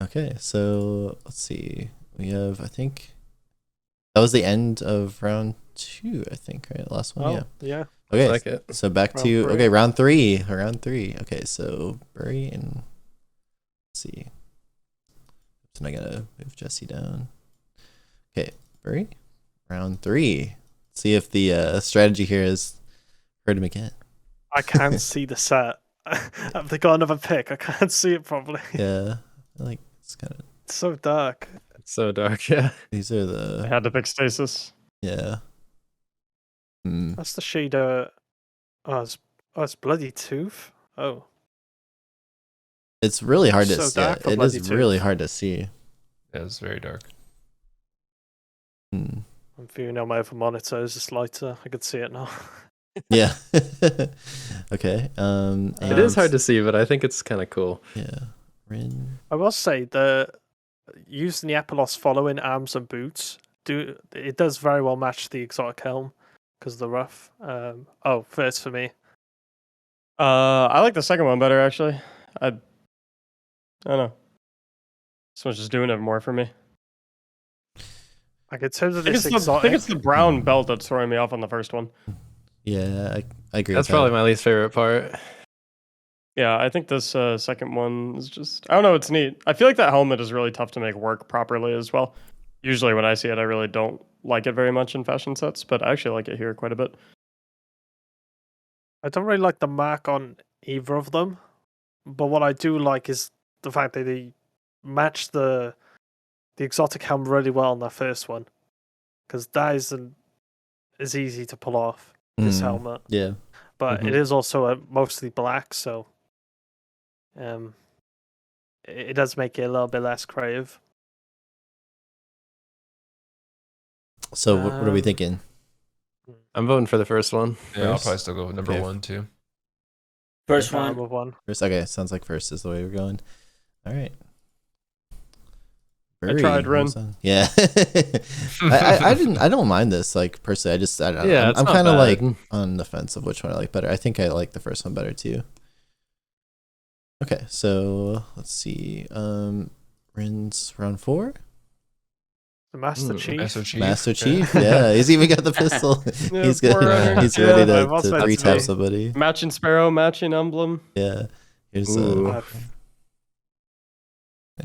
Okay. So let's see. We have. I think that was the end of round 2. I think right. Last one. Oh, Yeah. yeah. Okay. Like it. So back Round to 3. okay. Round 3. Round 3. Okay. So Burrie and let's see. So I gotta move Jesse down. Okay, Burrie. Round 3. See if the strategy here has hurt him again. I can't see the set. Have they got another pick? I can't see it properly. Yeah, like it's kind of. It's so dark. It's so dark. Yeah. These are I the had to pick stasis. yeah. Hmm. That's the shader. Oh, it's bloody tooth. Oh, It's really hard to So see. dark for It Bloody is Tooth. really hard to see. Yeah, it's very dark. Hmm. I'm viewing on my other monitor. It's just lighter. I could see it now. Yeah. Okay. It is hard to see, but I think it's kind of cool. Yeah. Rin. I will say the using the Epilos following arms and boots it does very well match the exotic helm because of the rough. First for me. I like the second one better actually. I don't know. This one's just doing it more for me. Like in terms of I think, this I exotic, think it's the brown belt that's throwing me off on the first one. Yeah, I agree. That's with probably that. my least favorite part. Yeah, I think this second one is just, I don't know, it's neat. I feel like that helmet is really tough to make work properly as well. Usually when I see it, I really don't like it very much in fashion sets, but I actually like it here quite a bit. I don't really like the mark on either of them, but what I do like is the fact that they match the exotic helm really well on that first one, because that is easy to pull off this helmet. Yeah. But it is also mostly black, so it does make it a little bit less creative. So what are we thinking? I'm voting for the first one. Yeah, I'll First? probably still go with number 1 too. First I'm one. with one. First, okay, sounds like first is the way we're going. All right. I tried, Ren. Yeah, I don't mind this. Like personally, I don't know. I'm kind of like on the fence of which one I like better. I think I like the first one better too. Okay, so let's see. Ren's round 4. The Master Chief. Master Chief. Yeah, he's even got the pistol. He's good. He's ready to 3-tap somebody. Matching Sparrow, matching emblem. Yeah. Here's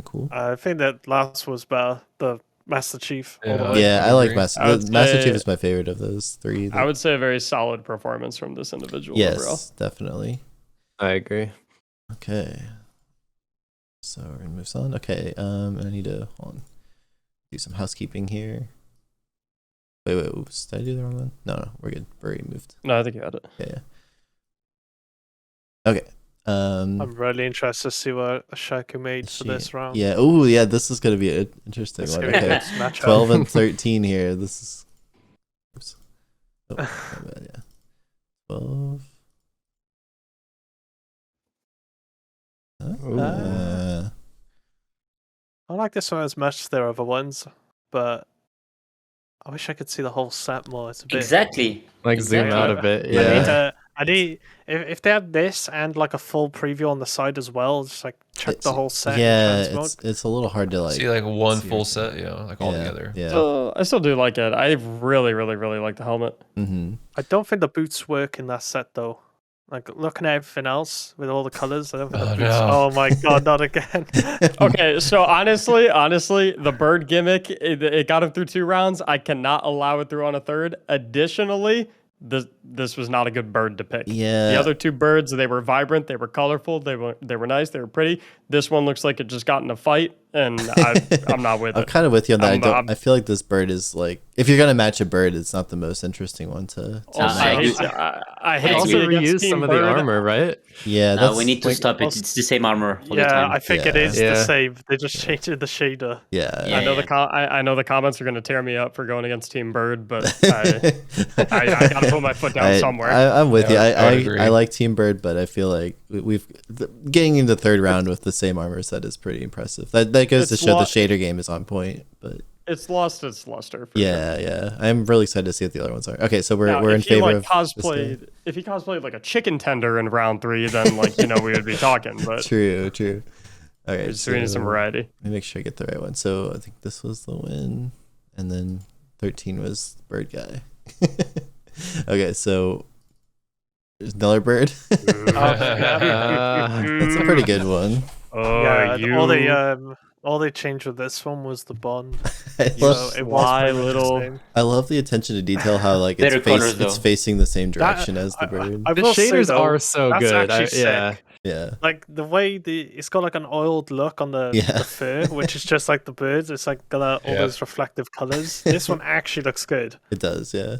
cool. I think that last was better. The Master Chief. Yeah, I like Master. Master Chief is my favorite of those 3. I would say a very solid performance from this individual. Yes, overall. definitely. I agree. Okay. So we're gonna move on. Okay. I need to do some housekeeping here. Wait. Oops. Did I do the wrong one? No, we're good. Burrie moved. No, I think you had it. Yeah. Okay. I'm really interested to see what Shaku made for this round. Yeah. Oh, yeah. This is gonna be an interesting one. Okay. 12 and 13 here. This is. Oops. Oh, my bad, yeah. 12. I like this one as much as their other ones, but I wish I could see the whole set more. It's a bit Exactly. Like zoom out a bit. Yeah. I need if they had this and like a full preview on the side as well, just like check the whole set. Yeah, it's a little hard to like see like one full set, like all together. Yeah. I still do like it. I really like the helmet. I don't think the boots work in that set though. Like looking at everything else with all the colors, I don't think the boots. No. Oh my god, not again. Okay, so honestly, the bird gimmick, it got him through 2 rounds. I cannot allow it through on a third. Additionally, this was not a good bird to pick. Yeah. The other 2 birds, they were vibrant, they were colorful, they were nice, they were pretty. This one looks like it just got in a fight, and I'm not with it. I'm kind of with you on that. I feel like this bird is like, if you're gonna match a bird, it's not the most interesting one to I hate also to reuse some of the armor, right? Yeah, no, we need to stop it. It's the same armor all the time. I think it is the same. They just changed the shader. Yeah. I know the comments are going to tear me up for going against Team Bird, but I gotta put my foot down somewhere. I'm with you. I I like Team Bird, but I feel like getting into the 3rd round with the same armor set is pretty impressive. That goes to show the shader game is on point, but it's lost its luster. Yeah. I'm really excited to see what the other ones are. Okay, so we're in favor of cosplayed. If he cosplayed like a chicken tender in round 3, then we would be talking. But true. Okay, so we need some variety. Let me make sure I get the right one. So I think this was the win, and then 13 was Bird Guy. Okay, so there's another bird. That's a pretty good one. All they changed with this one was the bond. I love the attention to detail. How like it's facing the same direction as the bird. The shaders are so good. Yeah. Like the way it's got like an oiled look on the fur, which is just like the birds. It's like got all those reflective colors. This one actually looks good. It does, yeah.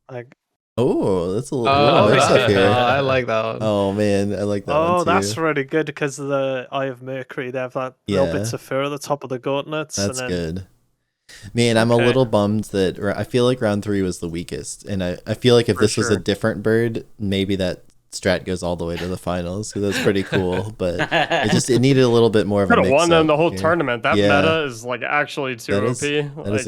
Like. Oh, that's a little nice up here. I like that one. Oh man, I like that one too. Oh, that's really good because of the Eye of Mercury. They have that little bits of fur at the top of the gauntlets. That's good. Man, I'm a little bummed that I feel like round 3 was the weakest, and I feel like if this was a different bird, maybe that strat goes all the way to the finals because that's pretty cool. But it needed a little bit more of a mix. Could have won them the whole tournament. That meta is like actually too OP.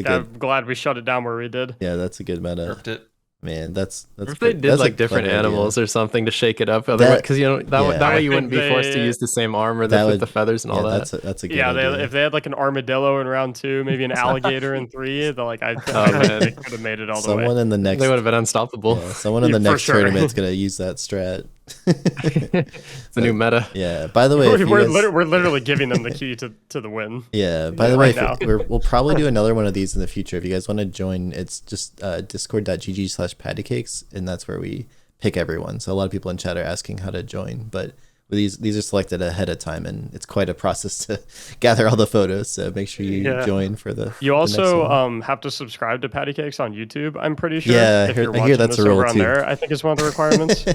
I'm glad we shut it down where we did. Yeah, that's a good meta. Man, that's if they did like different animals or something to shake it up, because that way you wouldn't be forced to use the same armor with the feathers and all that. That's a good idea. If they had like an armadillo in round 2, maybe an alligator in 3, I think they could have made it all the way. Someone in the next, they would have been unstoppable. Yeah, someone in the next tournament's gonna use that strat. It's the new meta. Yeah. By the way, if you we're, guys- we're literally giving them the key to the win. Yeah. By the way, right now. we'll probably do another one of these in the future. If you guys want to join, it's just discord.gg/pattycakes, and that's where we pick everyone. So a lot of people in chat are asking how to join, but these are selected ahead of time, and it's quite a process to gather all the photos. So make sure you join for the. You the also next one. have to subscribe to Pattycakes on YouTube. I'm pretty sure. Yeah, if I you're hear watching that's this a rule over on too. there, I think is one of the requirements.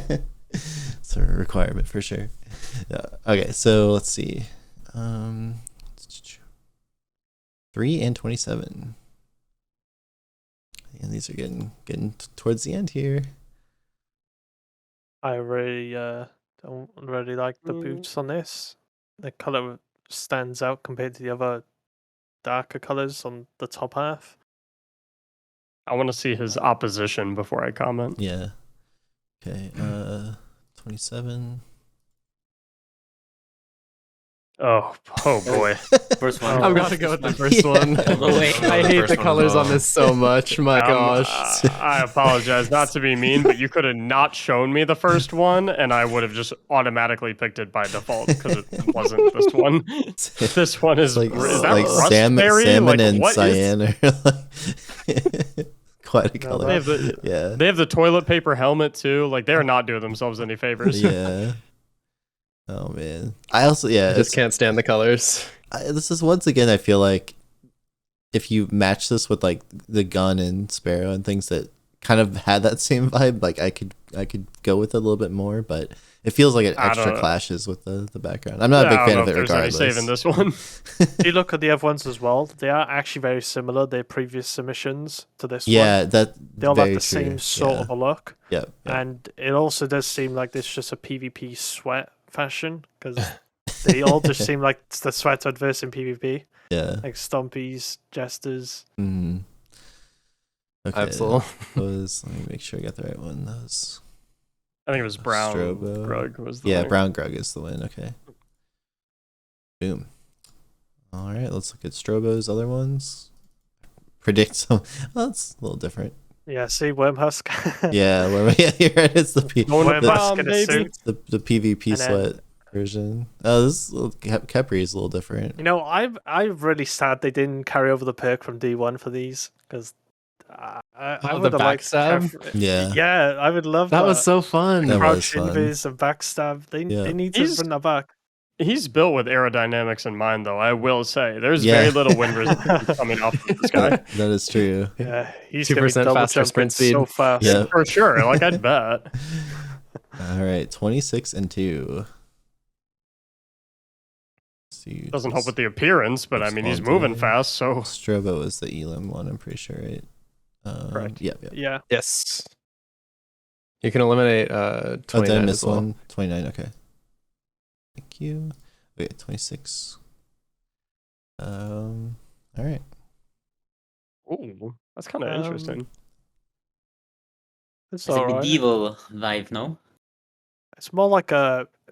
It's a requirement for sure. Yeah. Okay, so let's see. 3 and 27. And these are getting towards the end here. I really don't really like the boots on this. The color stands out compared to the other darker colors on the top half. I want to see his opposition before I comment. Yeah. Okay. 27. Oh boy. First one. I've got to go with the first one. All the way. I hate the colors on this so much. My gosh. I apologize, not to be mean, but you could have not shown me the first one, and I would have just automatically picked it by default because it wasn't this one. This one is like is that like rustberry? salmon Like, and what cyan are like quite a No, color. They have the Yeah. they have the toilet paper helmet too. Like they're not doing themselves any favors. Yeah. Oh man. I also I just can't stand the colors. this is once again I feel like if you match this with like the gun and sparrow and things that kind of had that same vibe, like I could go with it a little bit more, but it feels like it extra clashes with the background. I'm not a big fan of it regardless. There's any saving this one. If you look at the other ones as well, they are actually very similar. Their previous submissions to this one. Yeah, that They all very have the true. same sort Yeah. of a look. Yeah. And it also does seem like this just a PvP sweat fashion because they all just seem like the sweat adverse in PvP. Yeah. Like Stompies, Jesters. Mm-hmm. Okay. Absolutely. Let me make sure I got the right one. That was I think it was Brown Strobo. Grug was the yeah, winner. Brown Grug is the win. Okay. Boom. All right, let's look at Strobo's other ones. Predict some. Well, that's a little different. Yeah, see, Wormhusk. Yeah, you're right. It's the Wormhusk in a baby. suit. the PvP And then- sweat version. Oh, this is Capri is a little different. You know, I'm really sad they didn't carry over the perk from D1 for these because I Oh, would the have liked backstab? Yeah. Yeah, I would love That was so fun. That was crouch fun. invis and backstab. They need to He's- bring that back. He's built with aerodynamics in mind, though. I will say, there's Yeah. very little wind resistance coming off of this guy. That is true. Yeah, he's gonna be 2% double faster jumping sprint speed. so fast. Yeah. For sure. Like I'd bet. All right, 26 and 2. See, Doesn't help with the appearance, but I mean he's Response moving delay. fast, so Strobo is the Elam one, I'm pretty sure, right? Correct. Yeah. Yeah. Yes. You can eliminate Oh, 29 did I as miss well. one? 29, okay. Thank you. Okay, 26. All right. ooh, that's kind of Um, interesting. It's It's a alright. medieval vibe, no? It's more like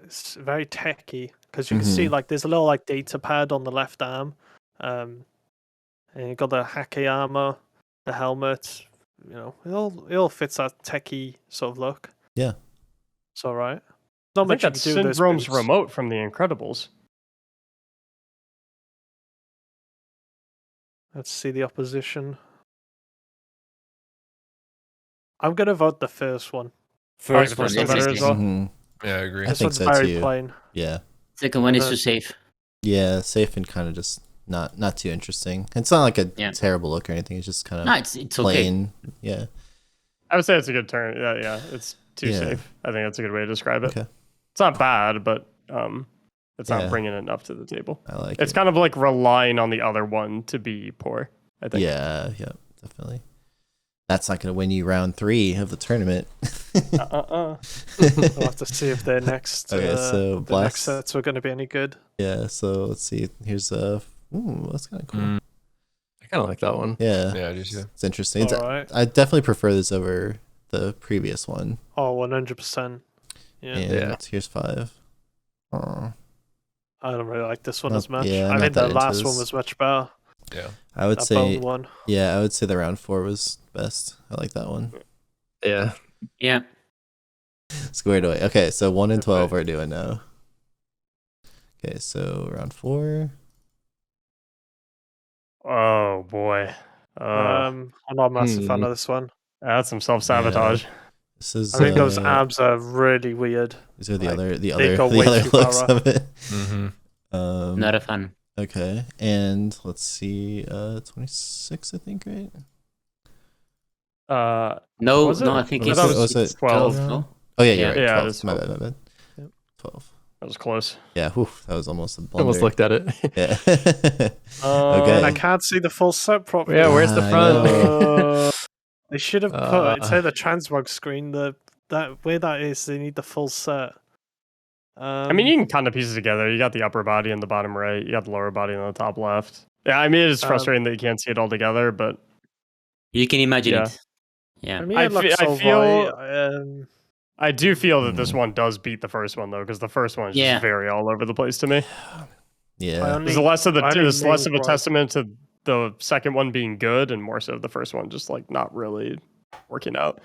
it's very techy because you can see like there's a little like data pad on the left arm, and you got the hacke armor, the helmet. You know, it all fits that techie sort of look. Yeah. It's all right. I Not think much you that's can do with those Syndrome's boots. remote from The Incredibles. Let's see the opposition. I'm gonna vote the first one. Like First the one, first one better as interesting. well? Yeah, I agree. I This think one's so very too. plain. Yeah. Second one is Uh, too safe. Yeah, safe and kind of just not too interesting. It's not like a Yeah. terrible look or anything. It's just kind of No, it's okay. plain. Yeah. I would say it's a good turn. Yeah, it's too Yeah. safe. I think that's a good way to describe it. Okay. It's not bad, but it's Yeah. not bringing enough to the table. I like It's it. kind of like relying on the other one to be poor, I think. Yeah, definitely. That's not going to win you round 3 of the tournament. We'll have to see if their next Okay, so the Blast. next sets are going to be any good. Yeah, so let's see. Here's ooh, that's kind of cool. I kind of like that one. Yeah. Yeah, I do too. It's interesting. It's, All right. I definitely prefer this over the previous one. Oh, 100%. Yeah. And Yeah. here's 5. Oh, I don't really like this one Not- as much. yeah, I not think that the into last one this. was much better. Yeah. I would That say bone one. yeah, I would say the round 4 was best. I like that one. Yeah. Yeah. Squared away. Okay, so 1 and 12 are doing now. Okay, so round 4. Oh boy. I'm not a massive fan of this one. That's some self-sabotage. This is. I think those abs are really weird. These are the like, other they the go way other too looks far of it. Not a fan. Okay, and let's see, 26, I think, right? No, Was no, it? I think Was it's, it it's 12? 12. No? Oh yeah, you're right. Yeah, 12. it is My 12. bad, my bad. Yep. 12. That was close. Yeah, whew, that was almost a blunder. Almost looked at it. Yeah. And I Okay. can't see the full set properly. Yeah, where's the I front? know. They should have put instead of the transmog screen, that way that is, they need the full set. I mean, you can kind of piece it together. You got the upper body in the bottom right. You got the lower body on the top left. Yeah, I mean, it's frustrating that you can't see it all together, but You can imagine Yeah. it. Yeah. I mean, I it looks fe- I so feel- white. I do feel that this one does beat the first one though, because the first one is Yeah. just very all over the place to me. Yeah. There's less of Only a main testament to the second one being good, and more so the first one just like not really working out.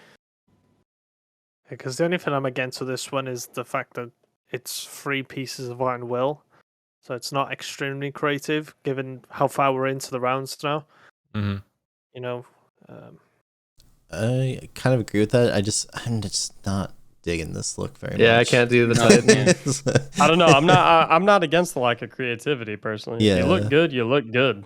Because the only thing I'm against with this one is the fact that it's 3 pieces of iron will, so it's not extremely creative given how far we're into the rounds now. Mm-hmm. You know, I kind of agree with that. I'm just not digging this look very much. Yeah, I can't do the No, Titan. I don't know. I'm not against the lack of creativity personally. If you Yeah. look good, you look good.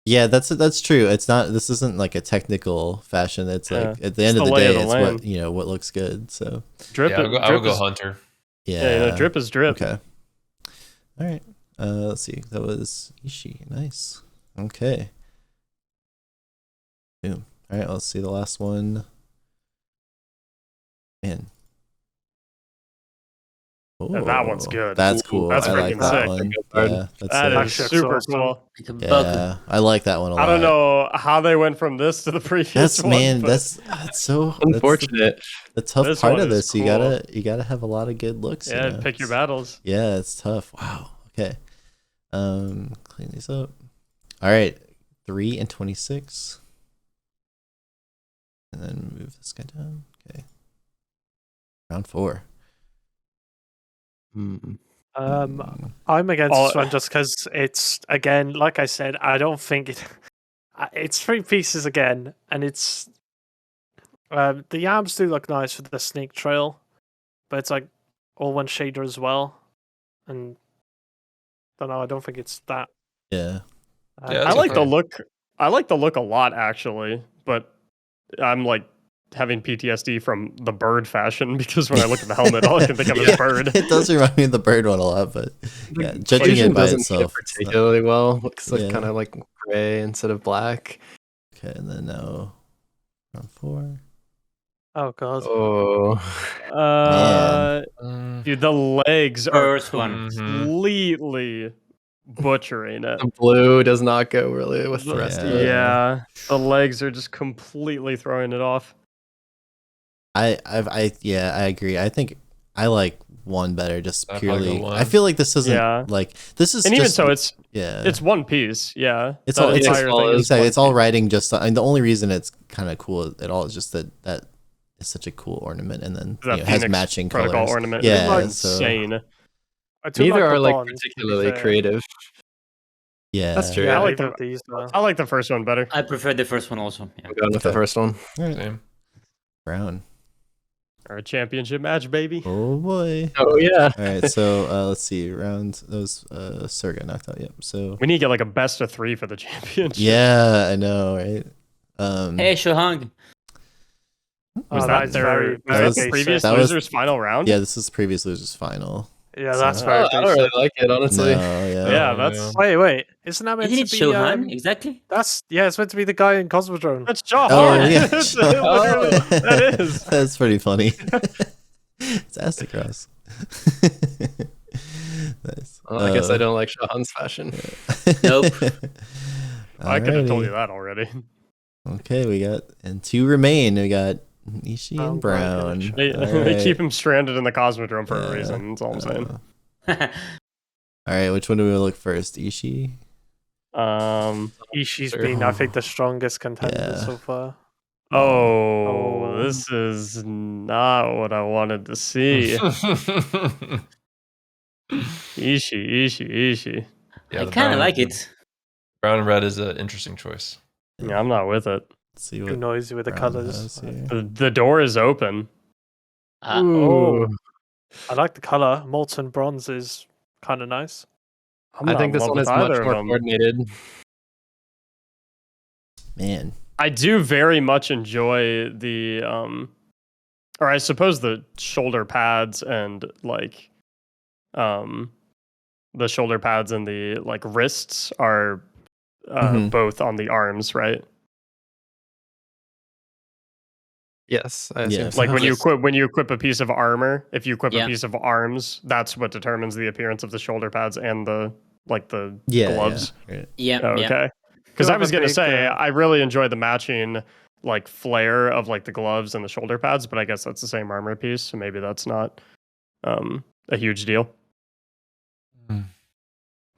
Yeah, that's true. It's not. This isn't like a technical fashion. It's like Yeah. at the end It's of the the lay of day, the it's land. what what looks good. So Drip. Yeah, I would go is, Hunter. yeah, Yeah, drip is drip. Okay. All right. Let's see. That was Ishii. Nice. Okay. Boom. All right. Let's see the last one. Man. Yeah, that one's Ooh, good. That's Ooh, cool. that's I like freaking that sick. one. Good. Yeah, that's That sick. is That's super awesome. cool. Like a bug. Yeah, I like that one a lot. I don't know how they went from this to the previous That's one. man. but That's so Unfortunate. The tough This part one of is this. You cool. gotta have a lot of good looks. yeah, you know? pick your It's- battles. Yeah, it's tough. Wow. Okay. Clean these up. All right. 3 and 26. And then move this guy down. Okay. Round 4. I'm against this one just because it's, again, like I said, I don't think it's 3 pieces again, and it's the arms do look nice with the snake trail, but it's like all one shader as well, and don't know. I don't think it's that. Yeah. Yeah, I that's like the okay. look. I like the look a lot actually, but I'm like having PTSD from the bird fashion because when I look at the helmet, all I can think of is bird. It does remind me of the bird one a lot, but yeah, judging Fusion it by doesn't itself. fit it's not- particularly well. Looks like Yeah. kind of like gray instead of black. Okay, and then now round 4. Oh god. Oh, Dude, the legs are First one. completely butchering it. the blue does not go really with the rest of it. Yeah, the legs are just completely throwing it off. I agree. I think I like 1 better just I'd probably go purely. 1. I feel like this isn't Yeah. like this is And just, even so, yeah. it's one piece. Yeah, It's The all it's, entire thing is exactly, one it's all piece. writing just and the only reason it's kind of cool at all is just that is such a cool ornament and then That it has Phoenix matching protocol colors. ornament. Yeah, It's so insane. I do Neither like the are like bonds, to be particularly fair. creative. yeah. That's true. Yeah, I I like like the- these. I like the first one better. I prefer the first one also. Yeah. I'm going with the Okay. first one. Same. Brown. Our championship match, baby. Oh boy. Oh yeah. All right, so let's see. Round those Surga knocked out. Yep. So We need to get like a best of 3 for the championship. yeah, I know, right? Hey, Shohang. Was Oh, that is their very, was very that the basic. previous That was- losers final round? Yeah, this is previous losers final. Yeah, that's So- very I don't really basic. like it, honestly. No, yeah. Yeah, Oh, that's Wait, isn't that meant Isn't to it be? Shohan? Exactly. That's it's meant to be the guy in Cosmodrome. that's Jaw Oh Hard. yeah, That's literally- that is. That's pretty funny. It's Astacross. Nice. Well, I guess I don't like Shahan's fashion. Nope. I could have told Alrighty. you that already. Okay, we got and 2 remain. We got Ishii Oh, and Brown. Brown. They Alright. keep him stranded in the Cosmodrome for a Yeah. reason. That's all I'm saying. All right, which one do we look first? Ishii. Um, Ishii's Sure. been, I think, the strongest contender Yeah. so far. Oh, this is not what I wanted to see. Ishi. Yeah, I the kind of brown- like it. Brown and red is an interesting choice. Yeah, I'm not with it. Let's see Too what noisy with the Brown colors. has here. The door is open. Oh, I like the color. Molten bronze is kind of nice. I'm I not think in this love one with is much either of more them. coordinated. Man, I do very much enjoy the or I suppose the shoulder pads and like the shoulder pads and the like wrists are both on the arms, right? Yes, I Yeah. assume so. Like when Yes. you equip a piece of armor, if you equip Yeah. a piece of arms, that's what determines the appearance of the shoulder pads and the yeah, gloves. Yeah, right. Yeah, Oh, yeah. okay. Because Do I have was a gonna big, say I really enjoy the matching like flare of like the gloves and the shoulder pads, but I guess that's the same armor piece, so maybe that's not a huge deal.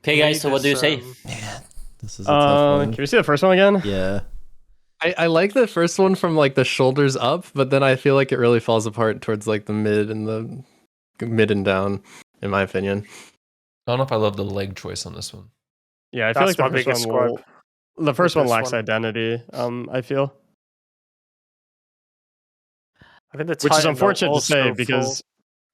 Okay, guys. So what do you say? Man, this is a tough one. Can we see the first one again? Yeah. I like the first one from like the shoulders up, but then I feel like it really falls apart towards like the mid and down, in my opinion. I don't know if I love the leg choice on this one. Yeah, I feel That's like my the first biggest one gripe. the first one this lacks one. identity, I feel. I think the Which is Titan unfortunate to say also because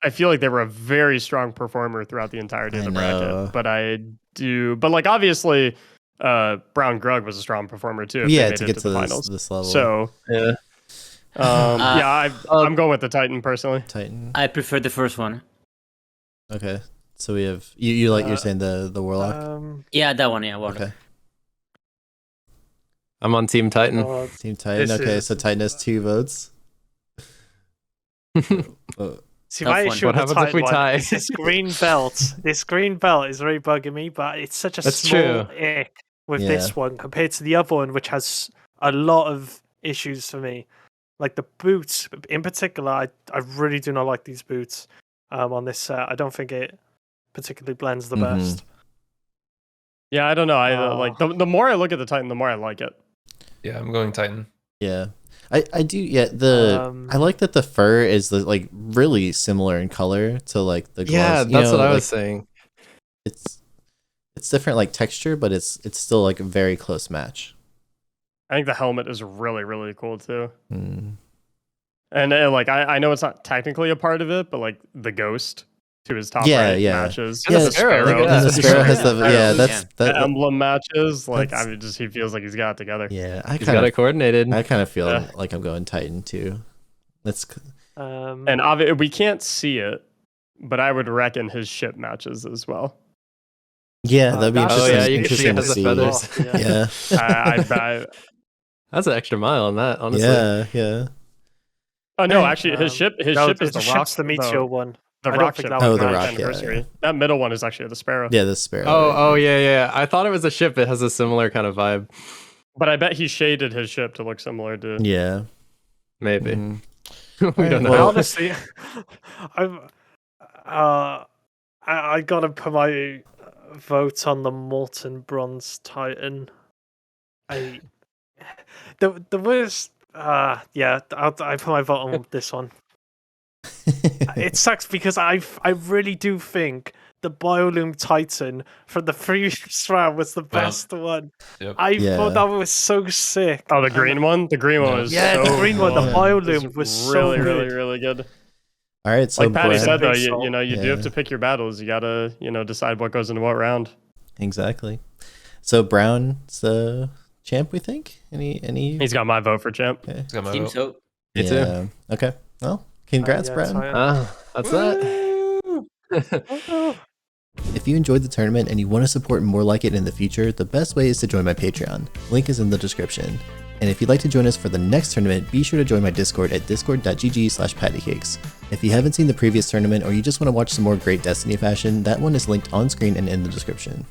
I feel like they were a very strong performer throughout the entirety of I the know. bracket. But like obviously Brown Grug was a strong performer too if Yeah, they made to it get to to the this, finals. this level. So Yeah. I'm going with the Titan personally. Titan. I prefer the first one. Okay. So we have you like you're saying the Warlock? Yeah, that one. Yeah, Warlock. Okay. I'm on Team Titan. Team Titan. this Okay, is- so Titan has 2 votes. Oh, See, Tough my one. issue What with the happens if we Titan one tie? is this green belt. This green belt is very bugging me, but it's such a That's small true. ick with Yeah. this one compared to the other one, which has a lot of issues for me. Like the boots, in particular, I really do not like these boots on this set. I don't think it particularly blends the Mhm. best. Yeah, I don't know. I like the more I look at the Titan, the more I like it. Yeah, I'm going Titan. yeah. I do I like that the fur is like really similar in color to like the gloves. Yeah, You that's know, what I like, was saying. It's different like texture, but it's still like a very close match. I think the helmet is really, really cool too. Mm. And like I know it's not technically a part of it, but like the ghost to his top Yeah, right yeah. matches. And the the sparrow, look at And that. the sparrow has the Yeah. that The emblem matches. Like that's- he feels like he's got it together. yeah. I He's got kind it coordinated. of feel Yeah. like I'm going Titan too. That's And we can't see it, but I would reckon his ship matches as well. yeah, that'd be that's- interesting, you can see it interesting has to the see. feathers. Yeah. I That's an extra mile on that, honestly. Yeah. oh no, actually his ship is the ship's rock. the Meteor one. The I don't rock think ship. that Oh, was the right. rock, Anniversary. yeah. That middle one is actually the sparrow. Yeah, the sparrow. Oh, yeah. I thought it was a ship. It has a similar kind of vibe. But I bet he shaded his ship to look similar to. Yeah. Maybe. Mhm. We don't know. Well- Honestly, I gotta put my vote on the molten bronze Titan. The worst. Yeah, I put my vote on this one. It sucks because I really do think the Biolume Titan from the previous round was the best one. Yep. I Yeah. thought that was so sick. Oh, the green one. The green one Yeah. was Yeah, so the green one, the Yeah. Biolume was so really, good. really, really good. All right, so Like Patty Brad- said, though, Big salt. you do Yeah. have to pick your battles. You gotta, decide what goes into what round. exactly. So Brown's the champ, we think. Any? He's got my vote for champ. Okay. He's got my Seems vote. so. Me too. Yeah. Okay. Well, congrats, Yeah, Brown. Titan. That's that. If you enjoyed the tournament and you want to support more like it in the future, the best way is to join my Patreon. Link is in the description. And if you'd like to join us for the next tournament, be sure to join my Discord at discord.gg/pattycakes. If you haven't seen the previous tournament or you just want to watch some more great Destiny fashion, that one is linked on screen and in the description.